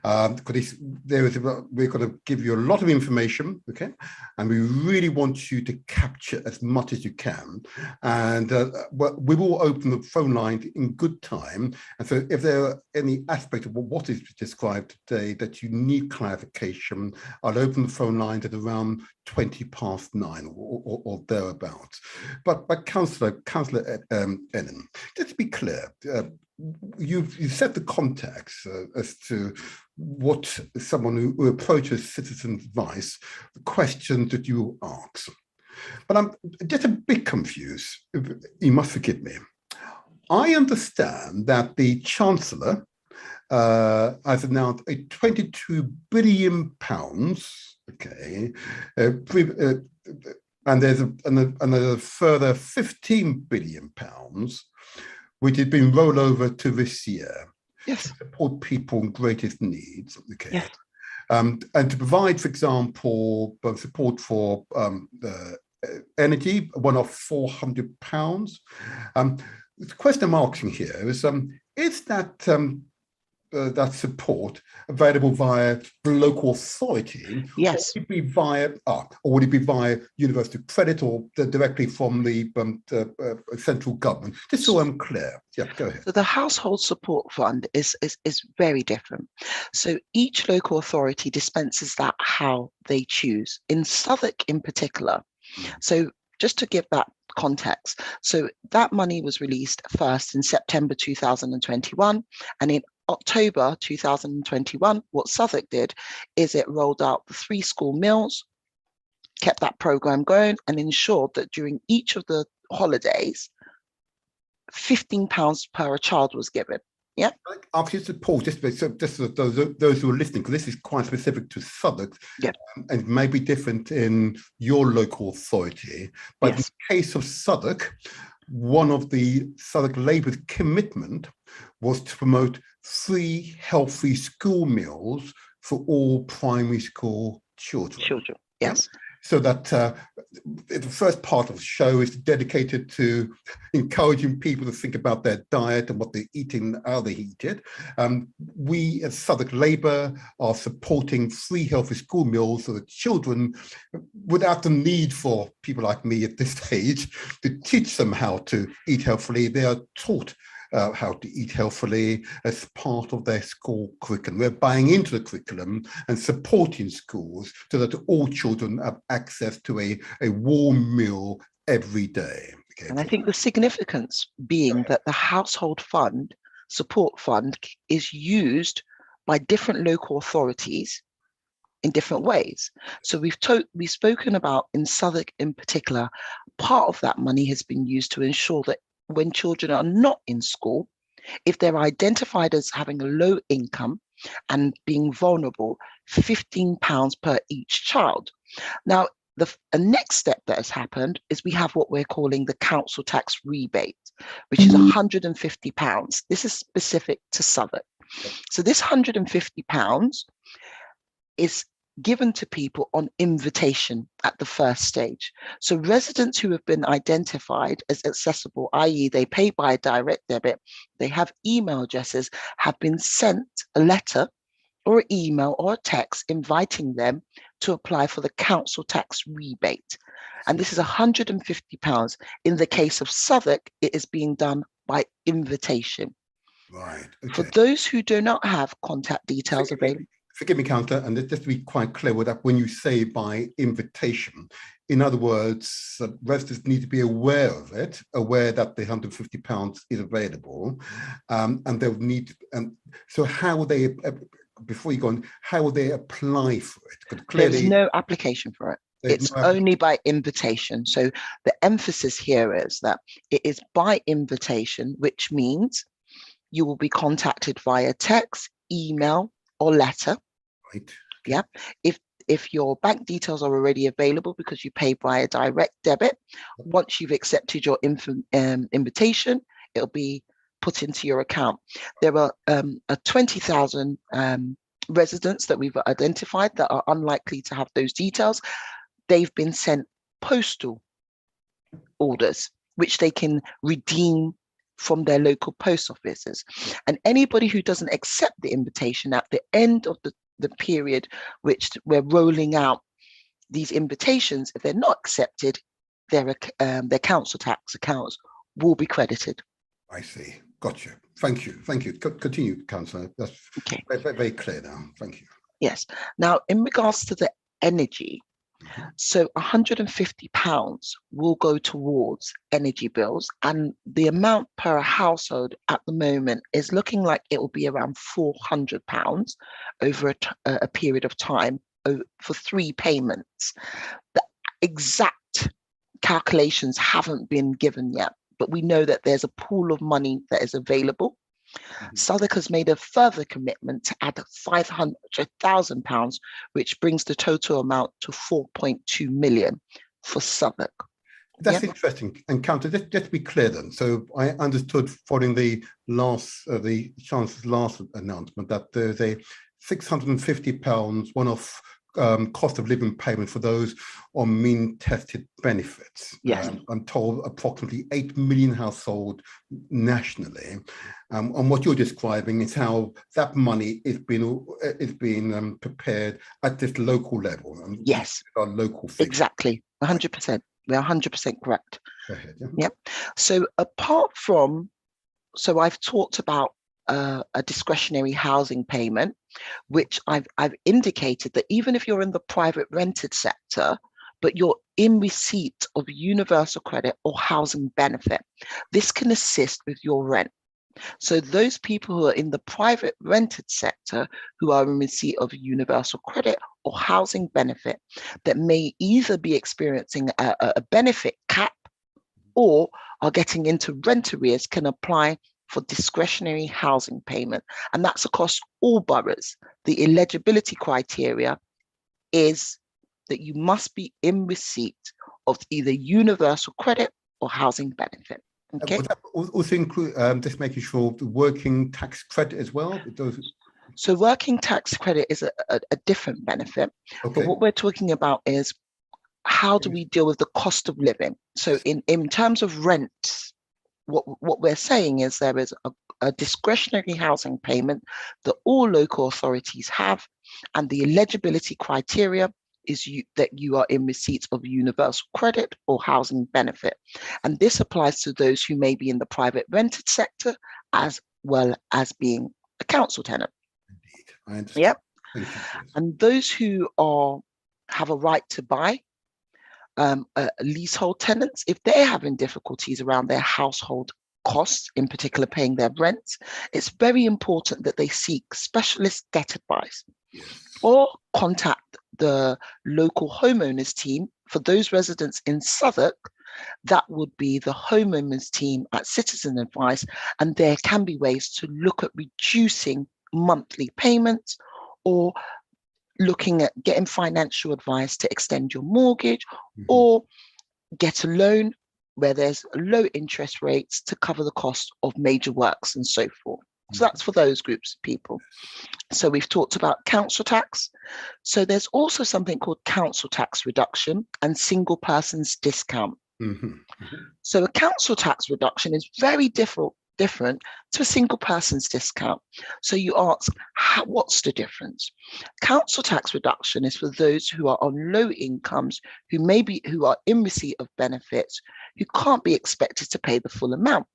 because we're going to give you a lot of information, okay, and we really want you to capture as much as you can. And we will open the phone line in good time. And so if there are any aspects of what is described today that you need clarification, I'll open the phone line at around 9:20 or thereabouts. But Councillor Ennan, just to be clear, you've set the context as to what someone who approaches Citizen Advice, the questions that you ask. But I'm just a bit confused. You must forgive me. I understand that the Chancellor has announced a £22 billion, okay, and there's a further £15 billion which has been rolled over to this year to support people in greatest needs, okay? And to provide, for example, support for energy, one-off £400. The question I'm asking here is that support available via the local authority? Yes. Or would it be via University Credit or directly from the central government? Just so I'm clear. Yeah, go ahead. So the Household Support Fund is very different. So each local authority dispenses that how they choose. In Southwark in particular, so just to give that context, so that money was released first in September 2021, and in October 2021, what Southwark did is it rolled out the 3 school meals, kept that program going, and ensured that during each of the holidays, £15 per child was given. Yeah. I'll just pause just for those who are listening, because this is quite specific to Southwark, and may be different in your local authority. But in the case of Southwark, one of the Southwark Labour's commitment was to promote free, healthy school meals for all primary school children. Yes. So that the first part of the show is dedicated to encouraging people to think about their diet and what they're eating, how they eat it. We at Southwark Labour are supporting free healthy school meals so that children, without the need for people like me at this stage to teach them how to eat healthily, they are taught how to eat healthily as part of their school curriculum. We're buying into the curriculum and supporting schools so that all children have access to a warm meal every day. Okay. And I think the significance being that the household fund, support fund, is used by different local authorities in different ways. So we've spoken about in Southwark in particular, part of that money has been used to ensure that when children are not in school, if they're identified as having a low income and being vulnerable, £15 per each child. Now, the next step that has happened is we have what we're calling the council tax rebate, which is £150. This is specific to Southwark. So this £150 is given to people on invitation at the first stage. So residents who have been identified as accessible, i.e. they pay by direct debit, they have email addresses, have been sent a letter or email or a text inviting them to apply for the council tax rebate. And this is £150. In the case of Southwark, it is being done by invitation. Right. Okay. For those who do not have contact details available. Forgive me, Councillor, and just to be quite clear with that, when you say by invitation, in other words, residents need to be aware of it, aware that the £150 is available, and they'll need. So how will they, before you go on, how will they apply for it? Because clearly, there's no application for it. It's only by invitation. So the emphasis here is that it is by invitation, which means you will be contacted via text, email, or letter. Right. Yeah. If your bank details are already available because you pay by a direct debit, once you've accepted your invitation, it'll be put into your account. There are 20,000 residents that we've identified that are unlikely to have those details. They've been sent postal orders, which they can redeem from their local post offices. And anybody who doesn't accept the invitation at the end of the period which we're rolling out these invitations, if they're not accepted, their council tax accounts will be credited. I see. Gotcha. Thank you. Thank you. Continue, Councillor. That's okay. Very, very clear now. Thank you. Yes. Now, in regards to the energy, so £150 will go towards energy bills, and the amount per household at the moment is looking like it will be around £400 over a period of time for 3 payments. The exact calculations haven't been given yet, but we know that there's a pool of money that is available. Southwark has made a further commitment to add £500,000, which brings the total amount to 4.2 million for Southwark. That's interesting. And Councillor, just to be clear then, so I understood following the Chancellor's last announcement that there's a £650 one-off cost of living payment for those on mean tested benefits. Yes. I'm told approximately 8 million households nationally. And what you're describing is how that money is being prepared at this local level. Yes. Our local figures. Exactly. 100%. We're 100% correct. Go ahead. Yeah. Yep. So apart from, so I've talked about a discretionary housing payment, which I've indicated that even if you're in the private rented sector, but you're in receipt of universal credit or housing benefit, this can assist with your rent. So those people who are in the private rented sector who are in receipt of universal credit or housing benefit that may either be experiencing a benefit cap or are getting into rent arrears can apply for discretionary housing payment. And that's across all boroughs. The eligibility criteria is that you must be in receipt of either universal credit or housing benefit. Okay. Would that also include just making sure the working tax credit as well? So working tax credit is a different benefit, but Okay. what we're talking about is how do we deal with the cost of living? So in terms of rent, what we're saying is there is a discretionary housing payment that all local authorities have, and the eligibility criteria is that you are in receipt of universal credit or housing benefit. And this applies to those who may be in the private rented sector as well as being a council tenant. Indeed, I understand. Yep. Thank you. Yes. And those who have a right to buy, leasehold tenants, if they're having difficulties around their household costs, in particular paying their rent, it's very important that they seek specialist debt advice Yes. or contact the local homeowners team. For those residents in Southwark, that would be the homeowners team at Citizen Advice, and there can be ways to look at reducing monthly payments or looking at getting financial advice to extend your mortgage or get a loan where there's low interest rates to cover the cost of major works and so forth. So that's for those groups of people. So we've talked about council tax. So there's also something called council tax reduction and single persons discount. So a council tax reduction is very different to a single person's discount. So you ask, what's the difference? Council tax reduction is for those who are on low incomes, who are in receipt of benefits, who can't be expected to pay the full amount.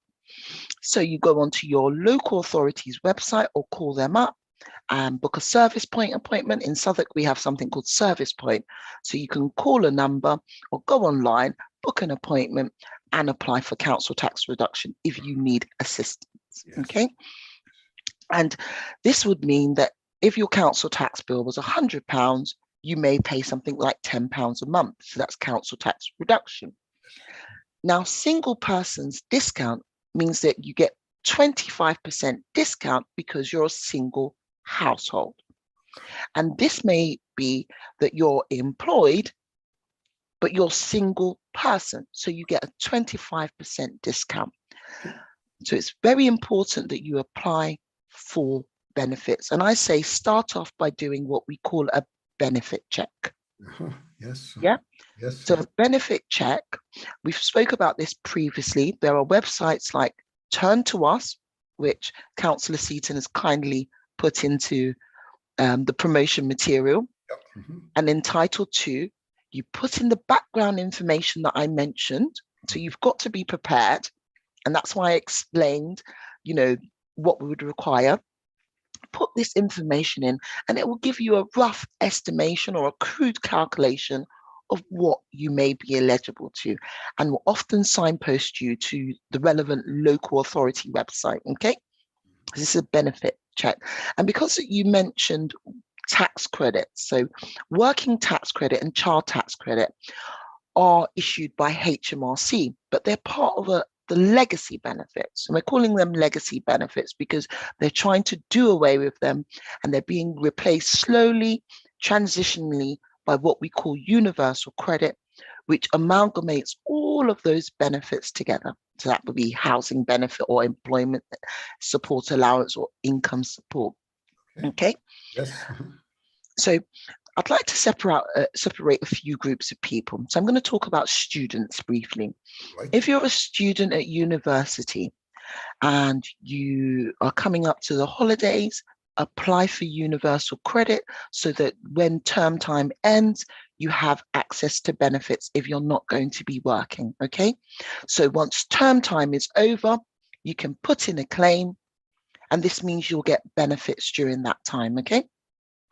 So you go onto your local authority's website or call them up and book a service point appointment. In Southwark, we have something called Service Point. So you can call a number or go online, book an appointment and apply for council tax reduction if you need assistance. Yes. Okay. And this would mean that if your council tax bill was £100, you may pay something like £10 a month. So that's council tax reduction. Now, single person's discount means that you get 25% discount because you're a single household. And this may be that you're employed, but you're single person. So you get a 25% discount. So it's very important that you apply for benefits. And I say start off by doing what we call a benefit check. Yes. Yeah. Yes. So a benefit check, we've spoke about this previously. There are websites like Turn to Us, which Councillor Seaton has kindly put into the promotion material. And entitled to, you put in the background information that I mentioned. So you've got to be prepared. And that's why I explained, what we would require. Put this information in and it will give you a rough estimation or a crude calculation of what you may be eligible to, and will often signpost you to the relevant local authority website. Okay, this is a benefit check. And because you mentioned tax credits, so working tax credit and child tax credit are issued by HMRC, but they're part of the legacy benefits. And we're calling them legacy benefits because they're trying to do away with them and they're being replaced slowly, transitionally by what we call universal credit, which amalgamates all of those benefits together. So that would be housing benefit or employment support allowance or income support. Okay. Yes. So I'd like to separate a few groups of people. So I'm going to talk about students briefly. Right. If you're a student at university and you are coming up to the holidays, apply for universal credit so that when term time ends, you have access to benefits if you're not going to be working, okay? So once term time is over, you can put in a claim, and this means you'll get benefits during that time, okay?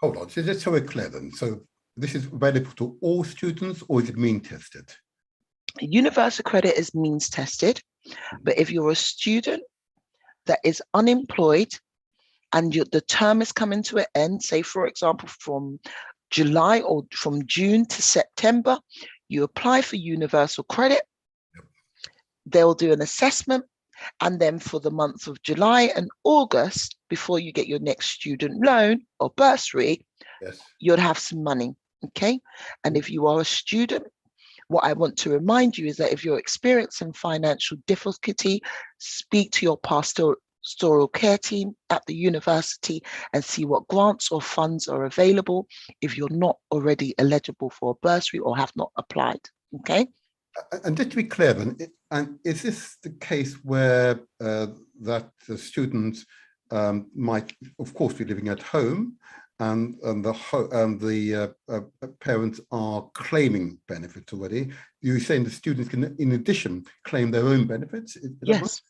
Hold on, so just so we're clear then. So this is available to all students or is it mean tested? Universal credit is means tested, but if you're a student that is unemployed and the term is coming to an end, say for example, from July or from June to September, you apply for universal credit. Yep. They'll do an assessment. And then for the month of July and August, before you get your next student loan or bursary, yes, you'll have some money, okay? And if you are a student, what I want to remind you is that if you're experiencing financial difficulty, speak to your pastoral care team at the university and see what grants or funds are available if you're not already eligible for a bursary or have not applied. Okay. And just to be clear then, and is this the case where that the students might, of course, be living at home, and the parents are claiming benefits already? You're saying the students can, in addition, claim their own benefits? Is that Yes.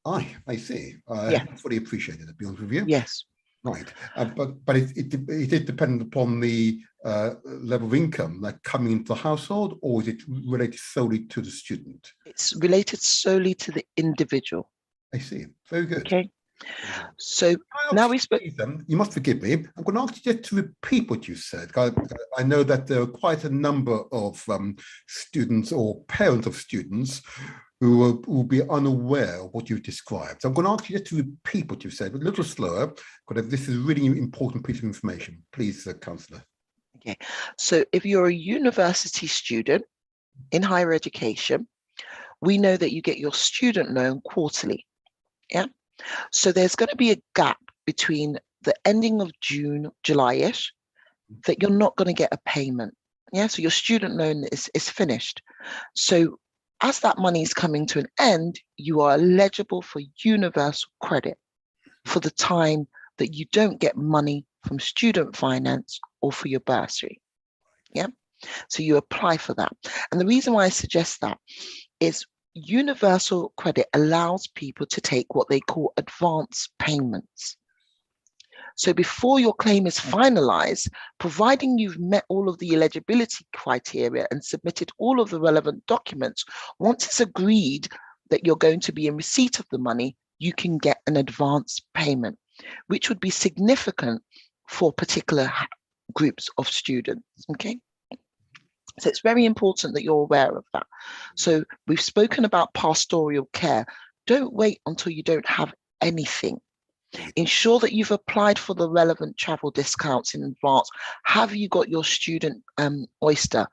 right? I see. Yeah. I fully appreciate it, to be honest with you. Yes. Right, but it is dependent upon the level of income like coming into the household, or is it related solely to the student? It's related solely to the individual. I see. Very good. Okay. So now we spoke. You must forgive me. I'm going to ask you just to repeat what you said. I know that there are quite a number of students or parents of students who will be unaware of what you've described. So I'm going to ask you just to repeat what you said a little slower, because this is a really important piece of information. Please, Councillor. Okay. So if you're a university student in higher education, we know that you get your student loan quarterly. Yeah. So there's going to be a gap between the ending of June, July-ish, that you're not going to get a payment. Yeah. So your student loan is finished. So as that money is coming to an end, you are eligible for universal credit for the time that you don't get money from student finance or for your bursary. Yeah. So you apply for that. And the reason why I suggest that is universal credit allows people to take what they call advance payments. So before your claim is finalized, providing you've met all of the eligibility criteria and submitted all of the relevant documents, once it's agreed that you're going to be in receipt of the money, you can get an advance payment, which would be significant for particular groups of students. Okay. So it's very important that you're aware of that. So we've spoken about pastoral care. Don't wait until you don't have anything. Ensure that you've applied for the relevant travel discounts in advance. Have you got your student Oyster?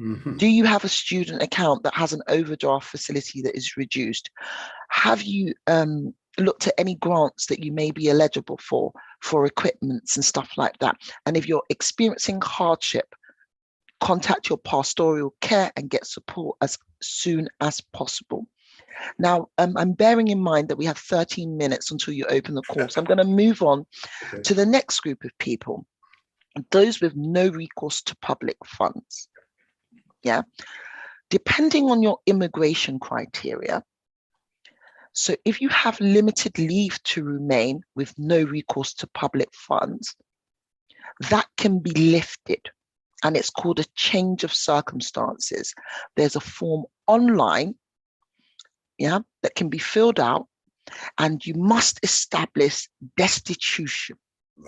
Mm-hmm. Do you have a student account that has an overdraft facility that is reduced? Have you looked at any grants that you may be eligible for equipments and stuff like that? And if you're experiencing hardship, contact your pastoral care and get support as soon as possible. Now, I'm bearing in mind that we have 13 minutes until you open the call. So I'm going to move on to the next group of people, those with no recourse to public funds. Yeah. Depending on your immigration criteria. So if you have limited leave to remain with no recourse to public funds, that can be lifted. And it's called a change of circumstances. There's a form online, yeah, that can be filled out, and you must establish destitution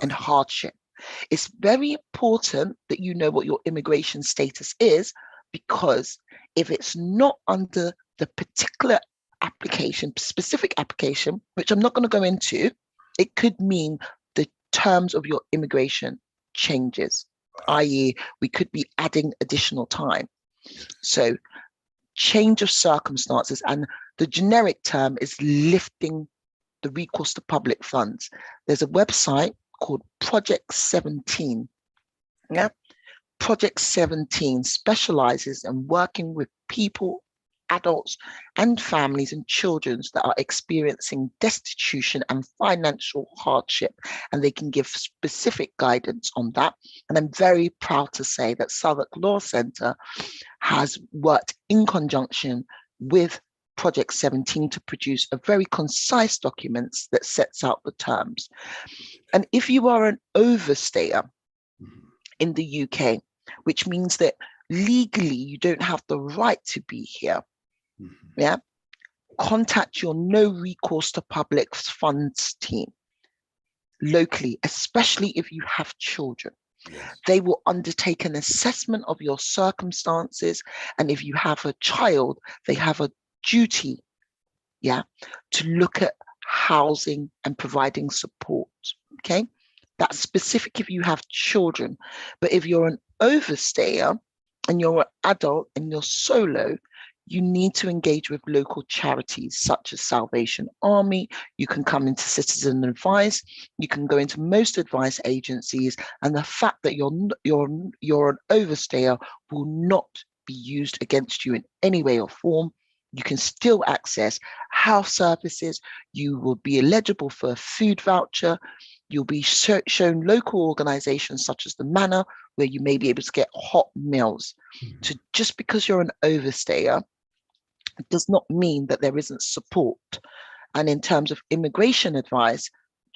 and hardship. It's very important that you know what your immigration status is, because if it's not under the particular application, specific application, which I'm not going to go into, it could mean the terms of your immigration changes, i.e. we could be adding additional time. So change of circumstances, and the generic term is lifting the recourse to public funds. There's a website called Project 17. Yeah, Project 17 specializes in working with people, adults and families and children that are experiencing destitution and financial hardship, and they can give specific guidance on that. And I'm very proud to say that Southwark Law Centre has worked in conjunction with Project 17 to produce a very concise document that sets out the terms. And if you are an overstayer in the UK, which means that legally you don't have the right to be here, yeah, contact your no recourse to public funds team locally, especially if you have children. Yes. They will undertake an assessment of your circumstances, and if you have a child, they have a duty, yeah, to look at housing and providing support. Okay, that's specific if you have children. But if you're an overstayer and you're an adult and you're solo, you need to engage with local charities such as Salvation Army. You can come into Citizen Advice. You can go into most advice agencies, and the fact that you're an overstayer will not be used against you in any way or form. You can still access house services. You will be eligible for a food voucher. You'll be shown local organizations such as the Manor, where you may be able to get hot meals. So just because you're an overstayer does not mean that there isn't support. And in terms of immigration advice,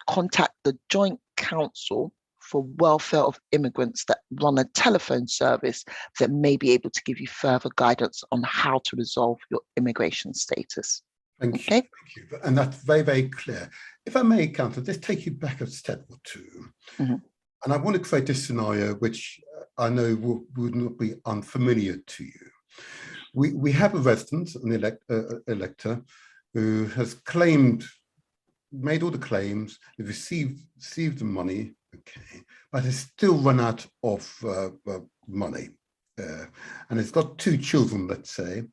contact the Joint Council for Welfare of Immigrants that run a telephone service that may be able to give you further guidance on how to resolve your immigration status. Thank Okay. you. Thank you. And that's very, very clear. If I may, Councillor, let's take you back a step or two. And I want to create this scenario, which I know would not be unfamiliar to you. We have a resident, an elector, who has made all the claims, received the money, okay, but has still run out of money. And has got 2 children, let's say,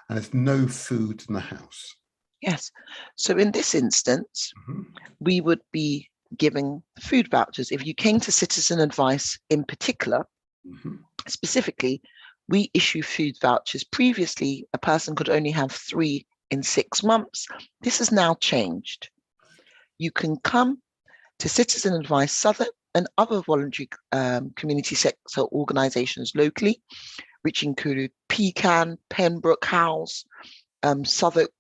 and has no food in the house. Yes. So in this instance, we would be giving food vouchers. If you came to Citizen Advice in particular, specifically, we issue food vouchers. Previously, a person could only have 3 in 6 months. This has now changed. You can come to Citizen Advice Southwark and other voluntary community sector organisations locally, which include Pecan, Pembroke House, Southwark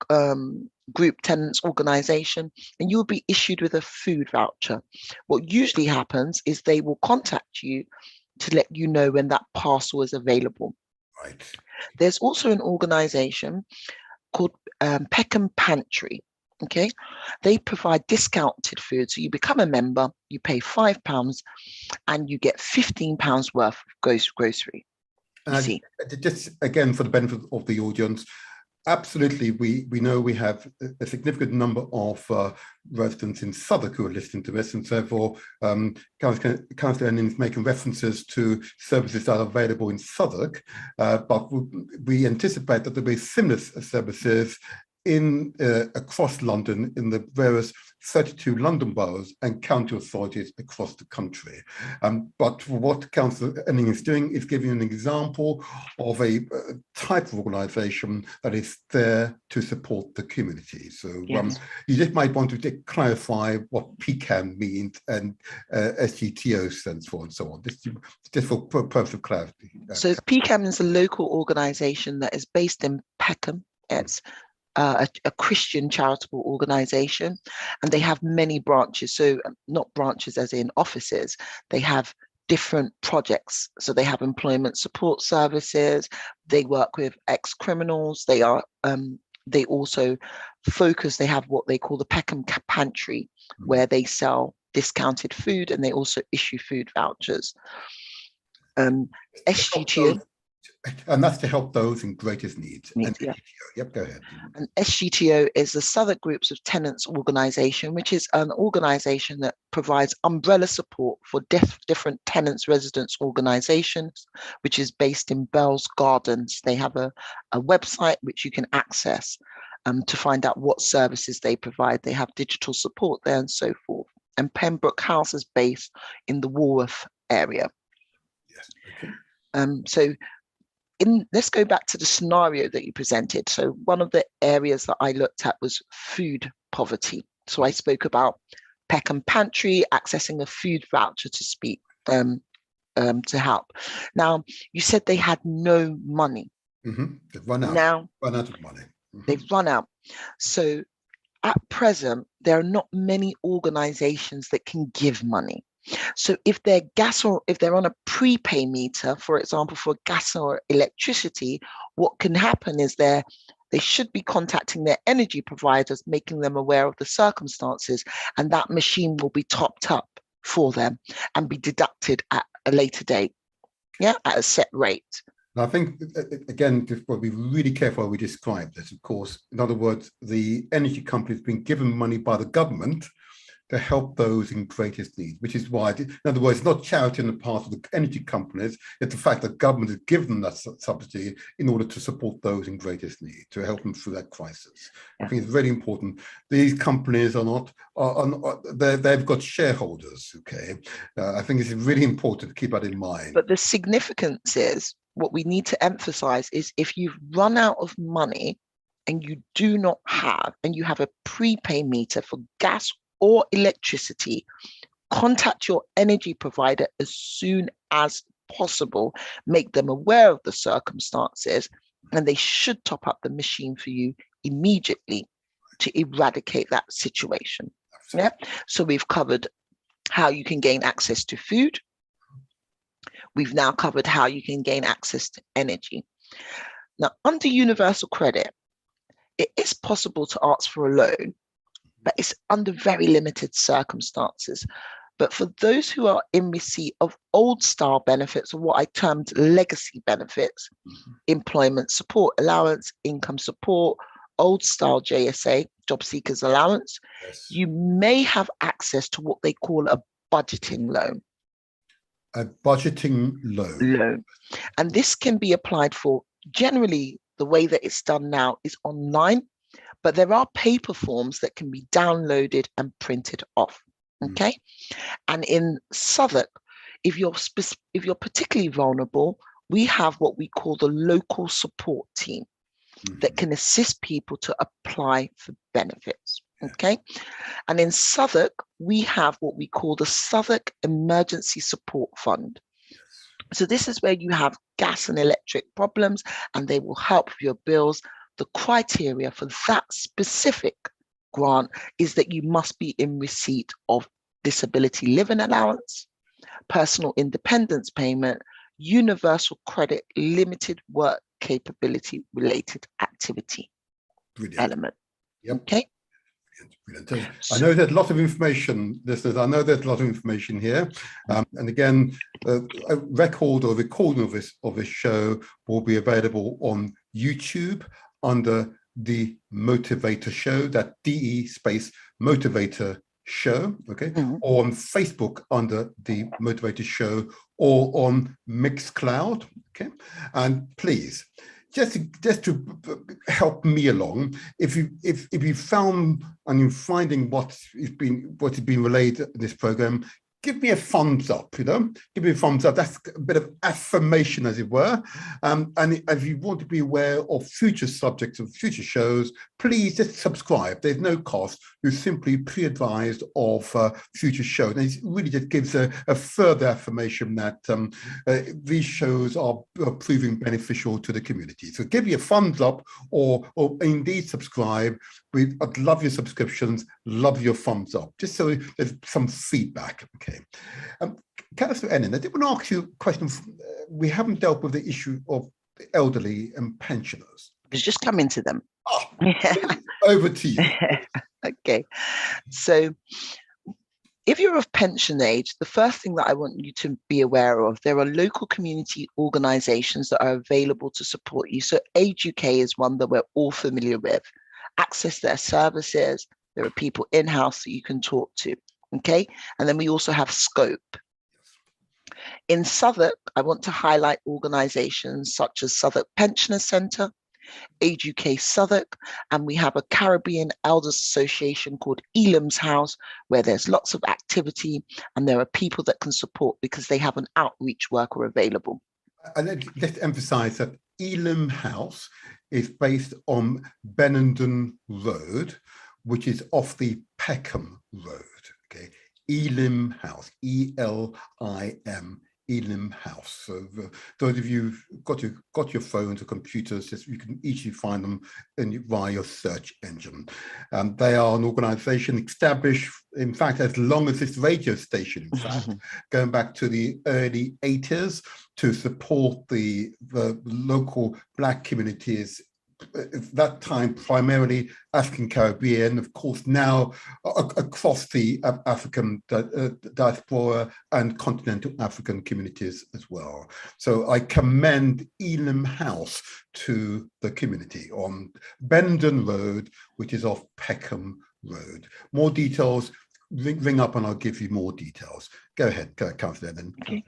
Group Tenants Organisation, and you'll be issued with a food voucher. What usually happens is they will contact you to let you know when that parcel is available. Right. There's also an organisation called Peckham Pantry. Okay, they provide discounted food. So you become a member, you pay £5, and you get £15 worth of grocery. And just again, for the benefit of the audience, absolutely, we know we have a significant number of residents in Southwark who are listening to this, and therefore Councillor Enning is making references to services that are available in Southwark, but we anticipate that there will be similar services across London in the various 32 London boroughs and county authorities across the country. But what Councillor Enning is doing is giving an example of a type of organisation that is there to support the community. So yes. You just might want to clarify what PCAN means and SGTO stands for and so on, just for purpose of clarity. So PCAM is a local organisation that is based in Peckham. It's a Christian charitable organization, and they have many branches. So not branches as in offices, they have different projects. So they have employment support services, they work with ex-criminals, they also focus, they have what they call the Peckham Pantry, where they sell discounted food, and they also issue food vouchers. SGTO. And that's to help those in greatest need. And yeah. SGTO, yep, go ahead. And SGTO is the Southwark Groups of Tenants Organisation, which is an organisation that provides umbrella support for different tenants, residents organisations, which is based in Bells Gardens. They have a website which you can access to find out what services they provide. They have digital support there and so forth. And Pembroke House is based in the Walworth area. Yes, okay. Let's go back to the scenario that you presented. So one of the areas that I looked at was food poverty. So I spoke about Peckham Pantry accessing a food voucher to help. Now, you said they had no money. They've run out. Run out of money. They've run out. So at present, there are not many organizations that can give money. So if they're if they're on a prepay meter, for example, for gas or electricity, what can happen is they should be contacting their energy providers, making them aware of the circumstances, and that machine will be topped up for them and be deducted at a later date, at a set rate. I think, again, just got to be really careful how we describe this, of course. In other words, the energy company has been given money by the government to help those in greatest need, which is why, in other words, it's not charity on the part of the energy companies, it's the fact that government has given them that subsidy in order to support those in greatest need, to help them through that crisis. I think it's very important. These companies are not, they've got shareholders, okay? I think it's really important to keep that in mind. But the significance is, what we need to emphasize is, if you've run out of money and you do not have, and you have a prepay meter for gas or electricity, contact your energy provider as soon as possible. Make them aware of the circumstances, and they should top up the machine for you immediately to eradicate that situation. Yeah. So we've covered how you can gain access to food. We've now covered how you can gain access to energy. Now, under universal credit, it is possible to ask for a loan, but it's under very limited circumstances. But for those who are in receipt of old style benefits, or what I termed legacy benefits, employment support allowance, income support, old style JSA, job seekers allowance, Yes. you may have access to what they call a budgeting loan. A budgeting loan. And this can be applied for, generally the way that it's done now is online, but there are paper forms that can be downloaded and printed off. Okay. And in Southwark, if you're particularly vulnerable, we have what we call the local support team that can assist people to apply for benefits. Okay. And in Southwark, we have what we call the Southwark Emergency Support Fund. So this is where you have gas and electric problems, and they will help with your bills. The criteria for that specific grant is that you must be in receipt of disability living allowance, personal independence payment, universal credit, limited work capability related activity. Brilliant. Element. Yep. Okay. Brilliant. I know there's a lot of information, listeners. I know there's a lot of information here. And again, a record or recording of this show will be available on YouTube under the Motivator Show, that DE space Motivator Show, okay, or on Facebook under the Motivator Show, or on Mixcloud, okay. And please, just to help me along, if you found and you're finding what has been relayed in this program, give me a thumbs up, give me a thumbs up. That's a bit of affirmation, as it were. And if you want to be aware of future subjects of future shows, please just subscribe. There's no cost. You're simply pre-advised of future shows. And it really just gives a further affirmation that these shows are proving beneficial to the community. So give me a thumbs up, or indeed subscribe. I'd love your subscriptions, love your thumbs up, just so there's some feedback. Okay. Councillor Ennin, I did want to ask you a question. We haven't dealt with the issue of the elderly and pensioners. It's just coming to them. Oh, over to you. Okay. So if you're of pension age, the first thing that I want you to be aware of, there are local community organisations that are available to support you. So Age UK is one that we're all familiar with. Access their services. There are people in-house that you can talk to. Okay. And then we also have Scope. In Southwark, I want to highlight organisations such as Southwark Pensioners Centre, Age UK Southwark, and we have a Caribbean Elders Association called Elam's House, where there's lots of activity and there are people that can support because they have an outreach worker available. And let's emphasise that Elam House is based on Benenden Road, which is off the Peckham Road. Okay, Elam House, E-L-I-M, Elam House. So those of you who've got your phones or computers, you can easily find them via your search engine. They are an organisation established, in fact, as long as this radio station, in fact, going back to the early 80s, to support the local Black communities. At that time, primarily African Caribbean, of course, now across the African diaspora and continental African communities as well. So I commend Elam House to the community on Benenden Road, which is off Peckham Road. More details, ring up and I'll give you more details. Go ahead, Councillor. Then. Okay.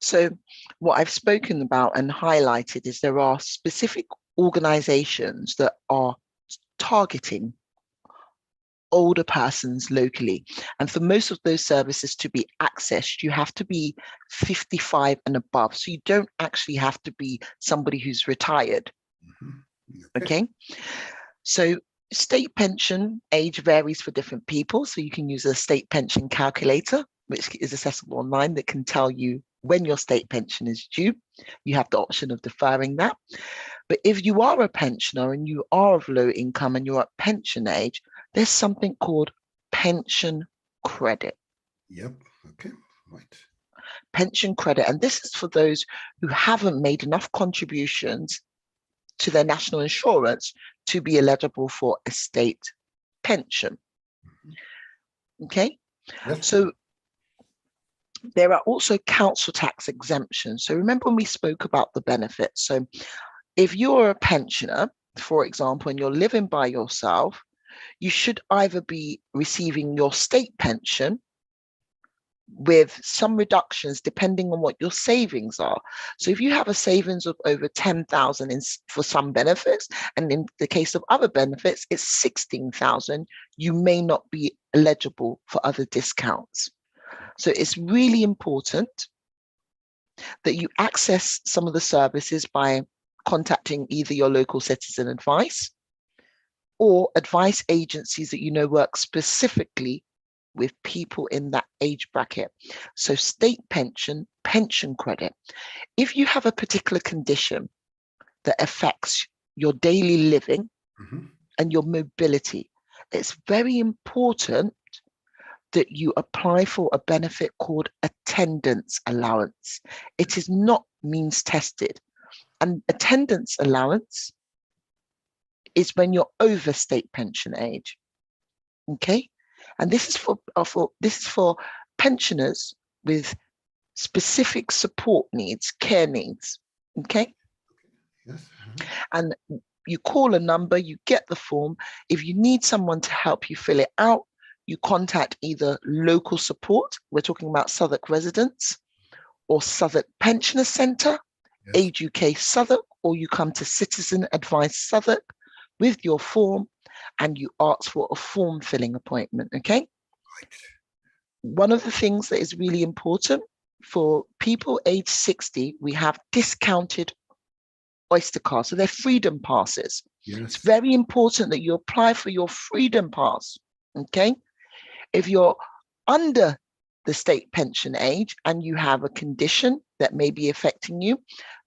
So what I've spoken about and highlighted is there are specific organisations that are targeting older persons locally. And for most of those services to be accessed, you have to be 55 and above. So you don't actually have to be somebody who's retired. Okay. So state pension age varies for different people. So you can use a state pension calculator, which is accessible online, that can tell you when your state pension is due. You have the option of deferring that. But if you are a pensioner and you are of low income and you're at pension age, there's something called pension credit. Yep. Okay. Right. Pension credit. And this is for those who haven't made enough contributions to their national insurance to be eligible for a state pension. Okay. Yes. So there are also council tax exemptions. So remember when we spoke about the benefits. So if you're a pensioner, for example, and you're living by yourself, you should either be receiving your state pension with some reductions depending on what your savings are. So if you have a savings of over 10,000 for some benefits, and in the case of other benefits, it's 16,000, you may not be eligible for other discounts. So it's really important that you access some of the services by contacting either your local citizen advice or advice agencies that you know work specifically with people in that age bracket. So state pension, pension credit. If you have a particular condition that affects your daily living and your mobility, it's very important that you apply for a benefit called attendance allowance. It is not means tested. And attendance allowance is when you're over state pension age. Okay. And this is for pensioners with specific support needs, care needs. Okay. Yes. And you call a number, you get the form. If you need someone to help you fill it out, you contact either local support, we're talking about Southwark residents, or Southwark Pensioner Centre, Yes. Age UK Southwark, or you come to Citizen Advice Southwark with your form and you ask for a form filling appointment. Okay. Right. One of the things that is really important for people age 60, we have discounted Oyster cards. So they're freedom passes. Yes. It's very important that you apply for your freedom pass. Okay. If you're under the state pension age and you have a condition that may be affecting you,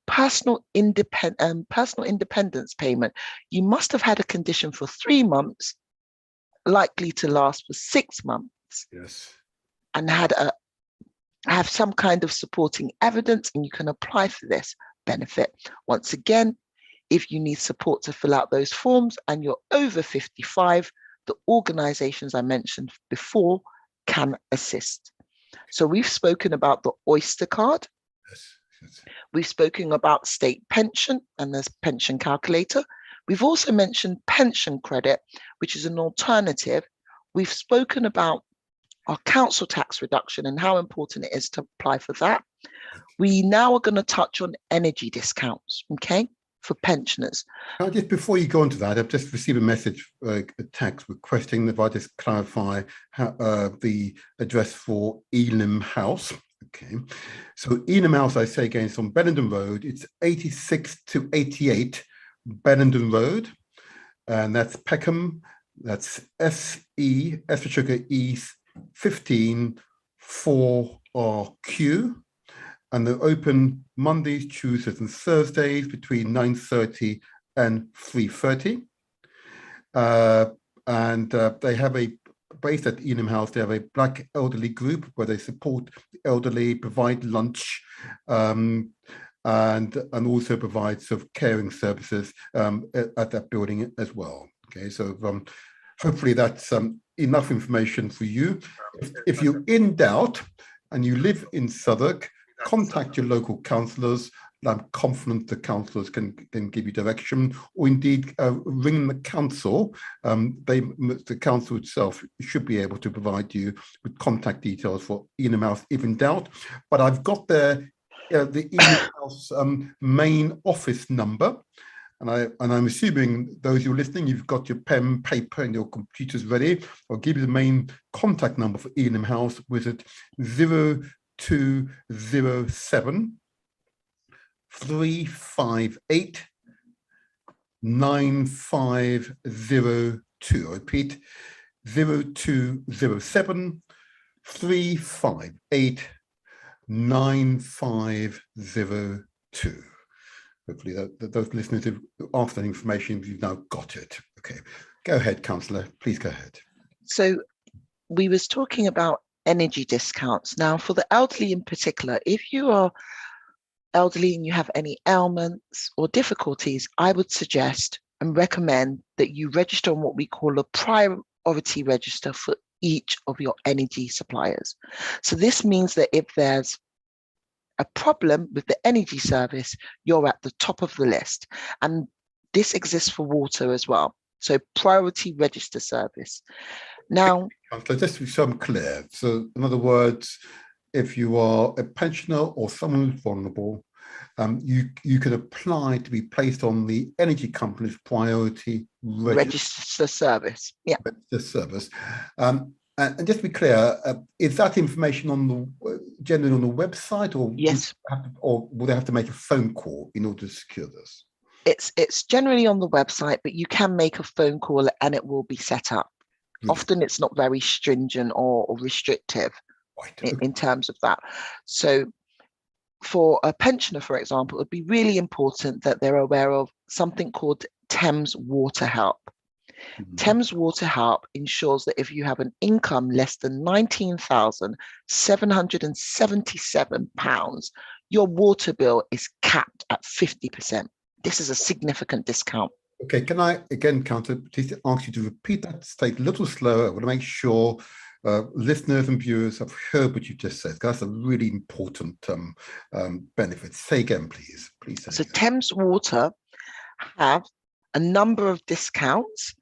personal independence payment, you must have had a condition for 3 months, likely to last for 6 months. Yes. And have some kind of supporting evidence, and you can apply for this benefit. Once again, if you need support to fill out those forms and you're over 55, the organizations I mentioned before can assist. So we've spoken about the Oyster card. Yes. Yes. We've spoken about state pension and there's pension calculator. We've also mentioned pension credit, which is an alternative. We've spoken about our council tax reduction and how important it is to apply for that. We now are going to touch on energy discounts, okay, for pensioners. Just before you go into that, I've just received a message, a text requesting if I just clarify how, the address for Elam House. Okay, so Elam House, I say again, it's on Bellenden Road. It's 86 to 88 Bellenden Road, and that's Peckham. That's SE, S for sugar, East 15 4RQ. And they're open Mondays, Tuesdays, and Thursdays between 9:30 and 3:30. They have based at Elam House, they have a Black elderly group where they support the elderly, provide lunch, and also provide sort of caring services at that building as well. Okay, so hopefully that's enough information for you. If you're in doubt and you live in Southwark, contact your local councillors I'm confident the councillors can give you direction, or indeed ring the council. The council itself should be able to provide you with contact details for Ian House if in doubt. But I've got the Ian House main office number. And I'm assuming those who are listening, you've got your pen, paper, and your computers ready. I'll give you the main contact number for Ian House, which is 0207 358 9502. I repeat, 0207 358 9502. Hopefully those listeners who asked that information, you've now got it. Okay, go ahead, Councillor, please go ahead. So we was talking about energy discounts. Now for the elderly in particular, if you are elderly and you have any ailments or difficulties, I would suggest and recommend that you register on what we call a priority register for each of your energy suppliers. So this means that if there's a problem with the energy service, you're at the top of the list. And this exists for water as well. So priority register service. Now, just to be so I'm clear, so in other words, if you are a pensioner or someone who's vulnerable, you can apply to be placed on the energy company's priority register service. Yeah. Register service. And just to be clear, is that information on the generally on the website, or yes, or will they have to make a phone call in order to secure this? It's generally on the website, but you can make a phone call and it will be set up. Brilliant. Often it's not very stringent or restrictive, right, okay, in terms of that. So for a pensioner, for example, it would be really important that they're aware of something called Thames Water Help. Mm-hmm. Thames Water Help ensures that if you have an income less than £19,777, your water bill is capped at 50%. This is a significant discount. Okay, can I again, Councillor, please ask you to repeat that state a little slower? I want to make sure listeners and viewers have heard what you just said. That's a really important benefit. Say again, please. Please say so again. Thames Water have a number of discounts.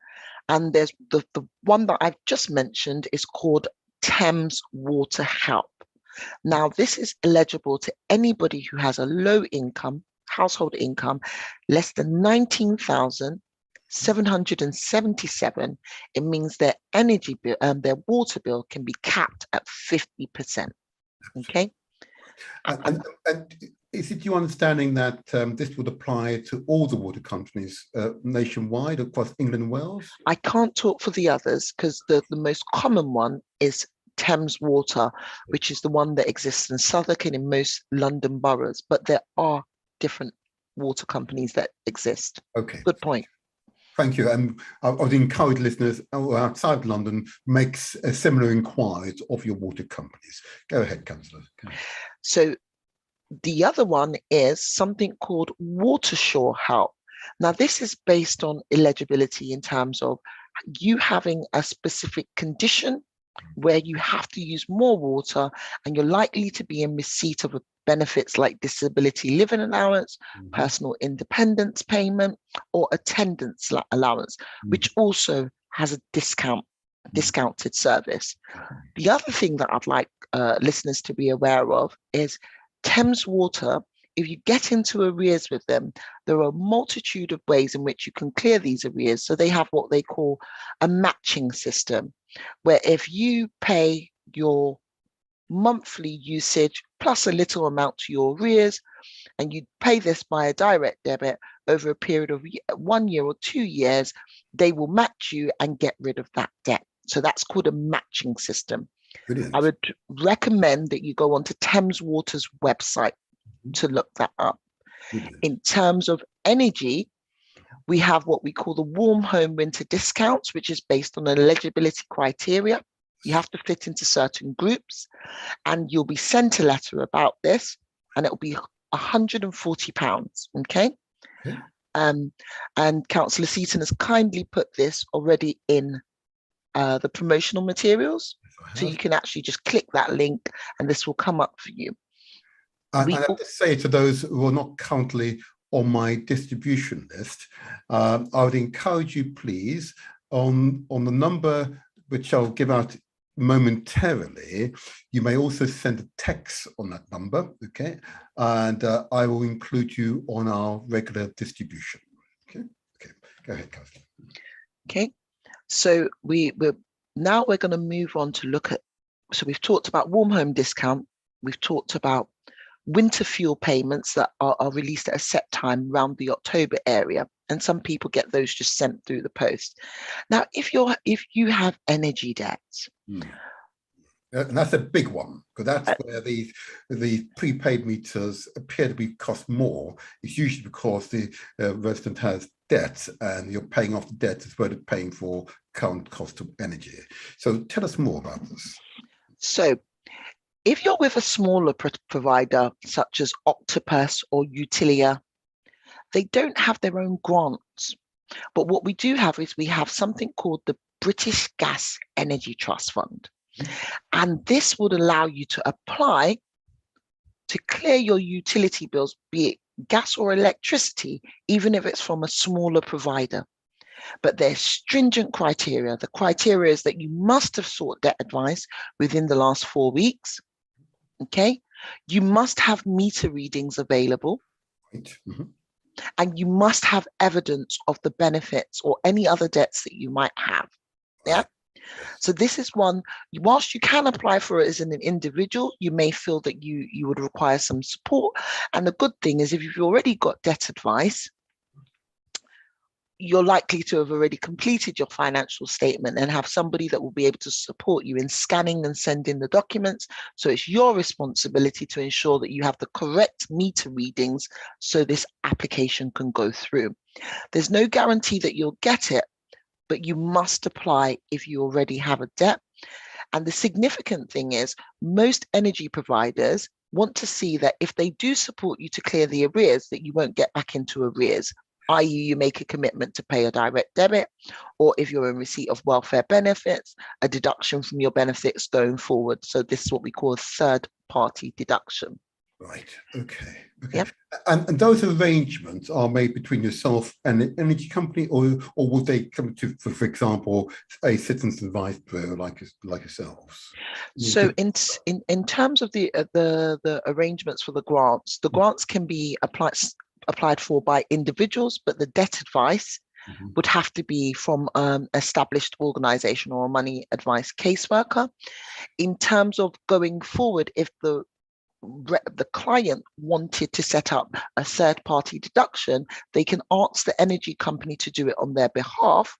And there's the one that I've just mentioned is called Thames Water Help. Now, this is eligible to anybody who has a low income, household income, less than 19,777. It means their energy bill and their water bill can be capped at 50%. Okay. And is it your understanding that this would apply to all the water companies nationwide across England and Wales? I can't talk for the others because the most common one is Thames Water, which is the one that exists in Southwark and in most London boroughs, but there are different water companies that exist. Okay. Good point. Thank you. And I would encourage listeners outside London make similar inquiries of your water companies. Go ahead, Councillor. So the other one is something called Watershore Help. Now, this is based on eligibility in terms of you having a specific condition where you have to use more water and you're likely to be in receipt of benefits like disability living allowance, personal independence payment, or attendance allowance, which also has a discounted service. The other thing that I'd like listeners to be aware of is Thames Water. If you get into arrears with them, there are a multitude of ways in which you can clear these arrears. So they have what they call a matching system, where if you pay your monthly usage plus a little amount to your arrears, and you pay this by a direct debit over a period of 1 year or 2 years, they will match you and get rid of that debt. So that's called a matching system. Brilliant. I would recommend that you go onto Thames Water's website to look that up. Brilliant. In terms of energy, we have what we call the warm home winter discounts, which is based on an eligibility criteria. You have to fit into certain groups, and you'll be sent a letter about this, and it will be £140. Okay. And Councillor Seaton has kindly put this already in the promotional materials. So you can actually just click that link and this will come up for you. And I have to say to those who are not currently on my distribution list, I would encourage you, please, on the number which I'll give out momentarily, you may also send a text on that number, okay? And I will include you on our regular distribution. Okay, go ahead, Councillor. Okay, so we're going to move on to look at, so we've talked about warm home discount, we've talked about winter fuel payments that are released at a set time around the October area, and some people get those just sent through the post. Now, if you have energy debts, and that's a big one, because that's where the prepaid meters appear to be cost more. It's usually because the resident has debt, and you're paying off the debt as well as paying for current cost of energy. So tell us more about this. So if you're with a smaller provider, such as Octopus or Utilia, they don't have their own grants. But what we do have is we have something called the British Gas Energy Trust Fund. And this would allow you to apply to clear your utility bills, be it gas or electricity, even if it's from a smaller provider. But there's stringent criteria. The criteria is that you must have sought debt advice within the last 4 weeks. Okay, you must have meter readings available. Right. And you must have evidence of the benefits or any other debts that you might have. Yeah. So this is one, whilst you can apply for it as an individual, you may feel that you would require some support. And the good thing is, if you've already got debt advice, you're likely to have already completed your financial statement and have somebody that will be able to support you in scanning and sending the documents. So it's your responsibility to ensure that you have the correct meter readings so this application can go through. There's no guarantee that you'll get it, but you must apply if you already have a debt. And the significant thing is, most energy providers want to see that if they do support you to clear the arrears, that you won't get back into arrears, i.e. you make a commitment to pay a direct debit, or if you're in receipt of welfare benefits, a deduction from your benefits going forward. So this is what we call a third-party deduction. Right, okay. Yep. And those arrangements are made between yourself and the energy company, or would they come to, for example, a citizens advice bureau like yourselves? So in terms of the arrangements for the grants can be applied for by individuals, but the debt advice would have to be from established organization or a money advice caseworker. In terms of going forward, if the client wanted to set up a third-party deduction, they can ask the energy company to do it on their behalf,